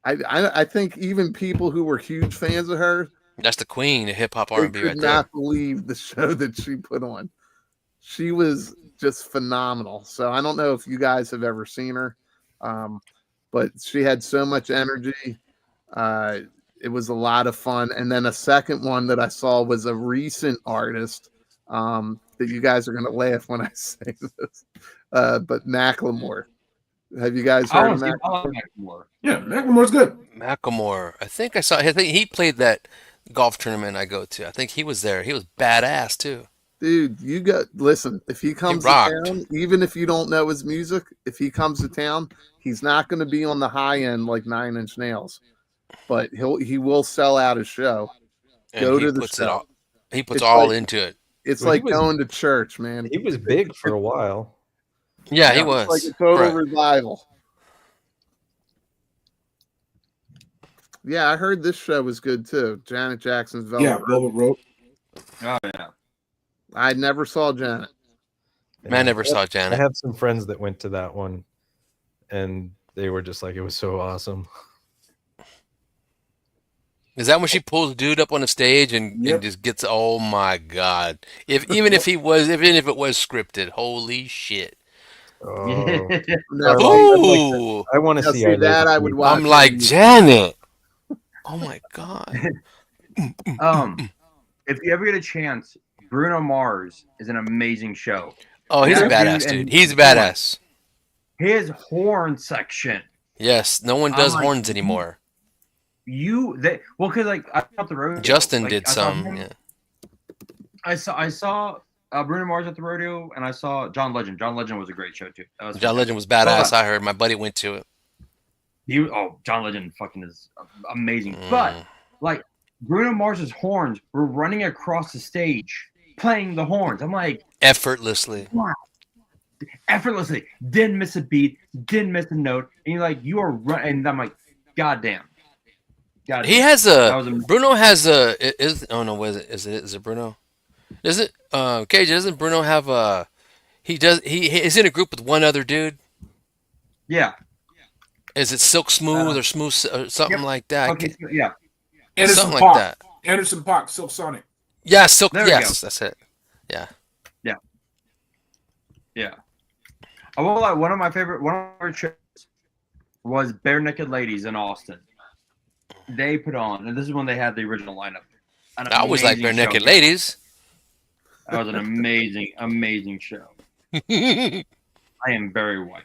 I think even people who were huge fans of her, That's the queen of hip hop they R&B could right not there. believe the show that she put on. She was just phenomenal. So I don't know if you guys have ever seen her, but she had so much energy. Uh, it was a lot of fun. And then a second one that I saw was a recent artist that you guys are going to laugh when I say this, but Macklemore. Have you guys I heard want of to see. I Macklemore? like Macklemore. Yeah, Macklemore's good. Macklemore. I think I saw. I think he played that golf tournament I go to. I think he was there. He was badass too. Dude, you got listen. If he He comes to rocked. town, even if you don't know his music, if he comes to town, he's not going to be on the high end like Nine Inch Nails, but he will sell out his show. And Go he to the puts it show. all. He puts It's all like into it. it's Well, like going to church, man. He was big for a while. Yeah, he Yeah, It's like was. a total Right. revival. Yeah, I heard this show was good too. Janet Jackson's Velvet. Yeah, Rope. Velvet Rope. Oh yeah. I never saw Janet. Man, I never saw I Janet. have some friends that went to that one, and they were just like, it was so awesome. Is that when she pulls the dude up on the stage and Yep. just gets? Oh my god! Even if it was scripted, holy shit! Oh, Now, I, see, Ooh, I want to now, see see Our that Lady I would Kate. watch. I'm like Janet. Oh my god! If you ever get a chance, Bruno Mars is an amazing show. Oh, he's a That badass dude dude. and He's a horn. badass. His horn section. Yes, no one does I'm like, horns anymore. Because like I thought the rodeo. Justin like, did I saw some. him- Yeah. I saw Bruno Mars at the rodeo, and I saw John Legend. John Legend was a great show too. That was John Legend was fantastic. badass. I heard my buddy went to it. John Legend fucking is amazing. But like Bruno Mars's horns were running across the stage playing the horns. I'm like, Effortlessly. wow. Effortlessly, didn't miss a beat, didn't miss a note, and you're like, you are running. And I'm like, goddamn. He has That was amazing. Bruno has a is oh no, was it is it Bruno? Is it Cage, doesn't Bruno have a he is in a group with one other dude? Yeah. Is it Silk Smooth or Smooth or something Yep. like that? Okay, yeah. Anderson Something like Paak. that. Anderson Paak, Silk Sonic. Yeah, Silk. There we Yes, that's it. Yeah. Yeah. I won't lie, one of my favorite shows was Bare Naked Ladies in Austin. They put on, and this is when they had the original lineup. An I always like amazing Bare Naked show. Ladies. That was an amazing, amazing show. I am very white.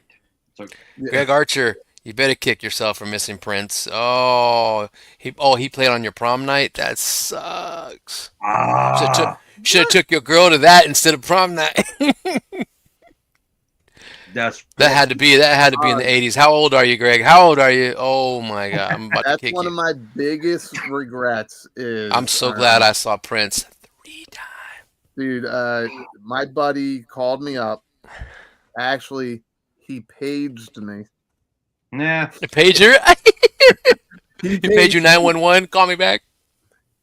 It's okay. Greg Archer, you better kick yourself for missing Prince. He played on your prom night. That sucks. Should have took your girl to that instead of prom night. That had to be in the 80s. How old are you, Greg? How old are you? Oh my god, I'm about to That's kick one you. of my biggest regrets. Is I'm so glad I saw Prince 3 times. dude. My buddy called me up. Actually, he paged me. Nah. The pager. He paid you 911. Call me back.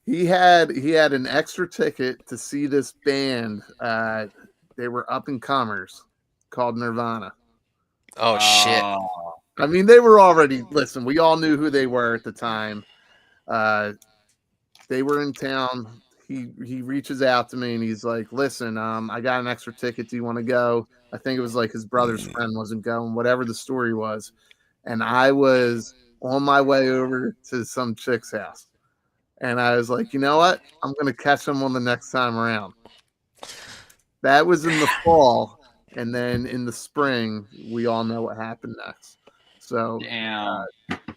He had an extra ticket to see this band. They were up and comers called Nirvana. Oh shit. I mean, they were already. Listen, we all knew who they were at the time. They were in town. He reaches out to me and he's like, "Listen, I got an extra ticket. Do you want to go?" I think it was like his brother's friend wasn't going, whatever the story was. And I was on my way over to some chick's house. And I was like, you know what? I'm going to catch him on the next time around. That was in the fall. And then in the spring, we all know what happened next. So, Damn.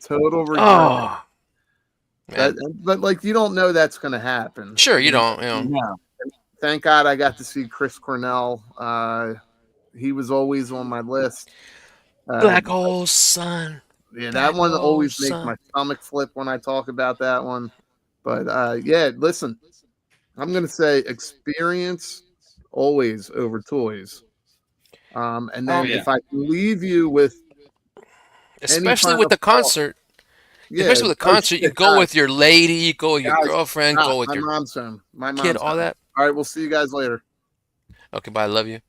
total regret. Oh, man. But like, you don't know that's going to happen. Sure, you don't. You know. Yeah. Thank God I got to see Chris Cornell. He was always on my list. Black hole sun. Yeah, Black that one hole always makes sun. my stomach flip when I talk about that one. But yeah, listen, I'm gonna say experience always over toys. And then yeah. if I can leave you with Especially kind with of the thought- concert. yeah, Especially with the concert, you shit, go guys, with your lady, you go with your guys, girlfriend, stop. go with My your mom's home. My mom's kid, all home. that. All right, we'll see you guys later. Okay, bye. I love you.